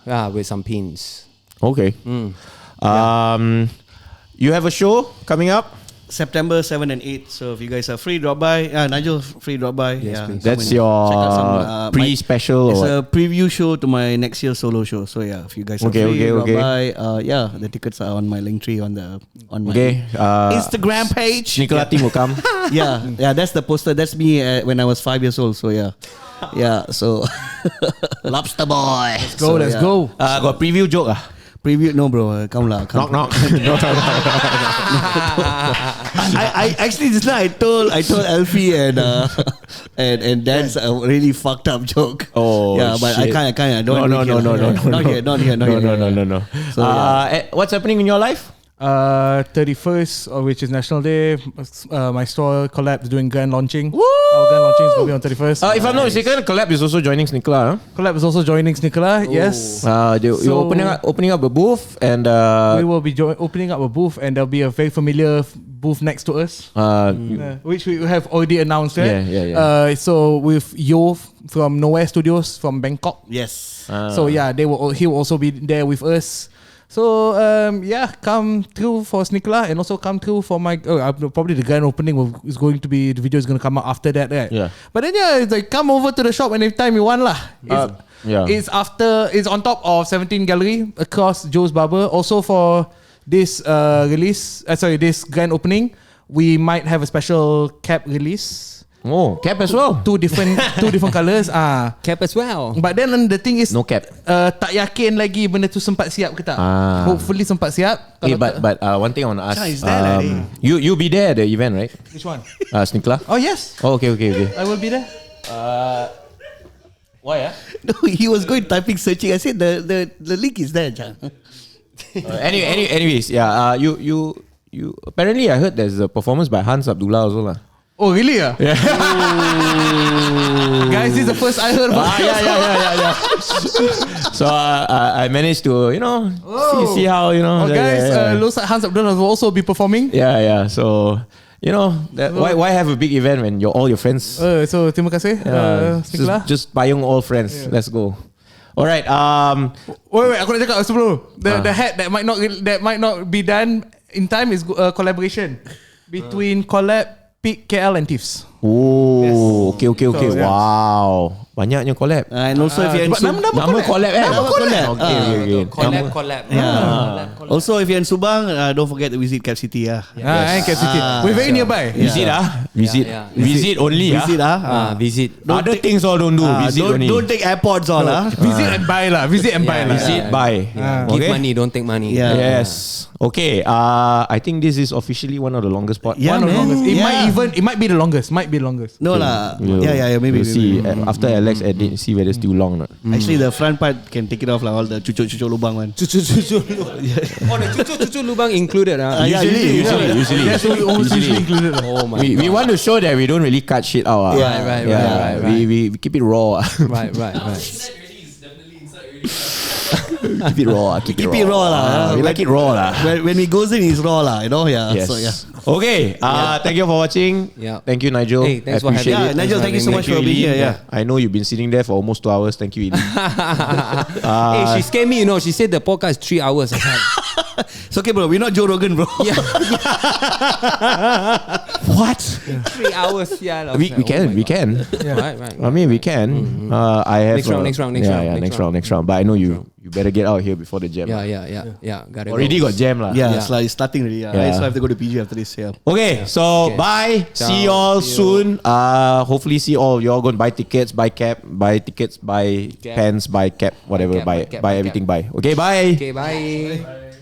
Yeah, with some pins. Okay. You have a show coming up? September 7 and 8. So if you guys are free, drop by. Nigel, free, drop by. Yes, please. That's Check out your some, pre-special It's or what? a preview show to my next year's solo show. So yeah, if you guys are free, drop by. The tickets are on my link tree on my Instagram page. SneakerLAH team will come. yeah, that's the poster. That's me when I was 5 years old. So yeah. So Lobster Boy. Let's go. Got preview joke ah? Preview, no bro, come lah. Knock. I actually just now I told Alfie and Dan's a really fucked up joke. Oh, yeah, but shit. I can't. No. Not here. No. So, What's happening in your life? 31st, which is National Day. My store collab is doing grand launching. Our grand launching is going to be on 31st. If I'm not mistaken, Collab is also joining SneakerLAH. Collab is also joining SneakerLAH. Yes. You're opening up a booth and we will be opening up a booth, and there'll be a very familiar booth next to us, which we have already announced, right? Yeah. So with Yo from Nowhere Studios from Bangkok. yes. So yeah, he will also be there with us. So come through for SneakerLAH and also come through for my probably the grand opening is going to be, the video is going to come out after that, right? Yeah. But then it's like come over to the shop anytime you want lah. It's on top of 17 Gallery across Joe's Barber. Also for this this grand opening, we might have a special cap release. Oh, cap as well. Two different colors. Cap as well. But then the thing is, No cap. tak yakin lagi benda tu sempat siap ke tak. Hopefully sempat siap. Hey, but one thing I want to ask. Is there, you be there at the event, right? Which one? SneakerLAH. Oh yes, Oh, okay. I will be there. Why? No, he was going typing, searching. I said the link is there, Chan. Anyways, yeah. You apparently I heard there's a performance by Hans Abdullah also lah. Oh really? Yeah. Guys, this is the first I heard about. Yeah. So I managed to see how Oh guys, looks like Hans Abdullah will also be performing. Yeah. So why have a big event when all your friends? So terima kasih. SneakerLAH. Just Payung all friends. Let's go. All right. Wait, aku nak cakap sebelum the hat that might not be done in time is a collaboration between Peak KL and Tiffs. Oh, okay. So, Wow, banyaknya collab. And also if you're in Nama collab Okay. Collab. Also if you're in Subang, don't forget to visit Cap City. Cap City. We're very nearby. Visit only. Visit. Other things all don't do. Visit only. Don't take AirPods all. Visit and buy lah. Visit and buy lah. Visit, buy. Give money, don't take money. Yeah. Yes. Okay. I think this is officially one of the longest podcasts. Yeah, One of the longest. man. It might be the longest. No lah. Yeah, maybe. We'll see after Alex edit, see whether it's too long or not. Actually, the front part can take it off lah. All the cucuk lubang one. Oh, the cucu lubang included. Usually. That's usually included. Oh my. We want to show that we don't really cut shit out. Right. We keep it raw. Right. Keep it raw. Keep it raw lah. We like it raw lah. When he goes in, he's raw lah. Yes. So yeah. Okay. Thank you for watching. Yeah. Thank you, Nigel. Hey, thanks for Appreciate having it. me. Nigel, thank you so much for being here. Yeah. I know you've been sitting there for almost 2 hours. Thank you, Ili. Hey, she scared me. She said the podcast is 3 hours. It's okay, bro. We're not Joe Rogan, bro. What? 3 hours. Yeah. We can. Right. I mean, we can. I have Next round. next round. But I know you better get out here before the jam. Yeah. Gotta Already got jam lah. Yeah, it's like starting already. I still have to go to PG after this. Yeah. Okay, so bye. See y'all soon. Hopefully see all of y'all. Go and buy tickets, buy cap, buy tickets, buy pants, buy cap, whatever. Buy everything. Buy. Okay, bye. Okay, bye.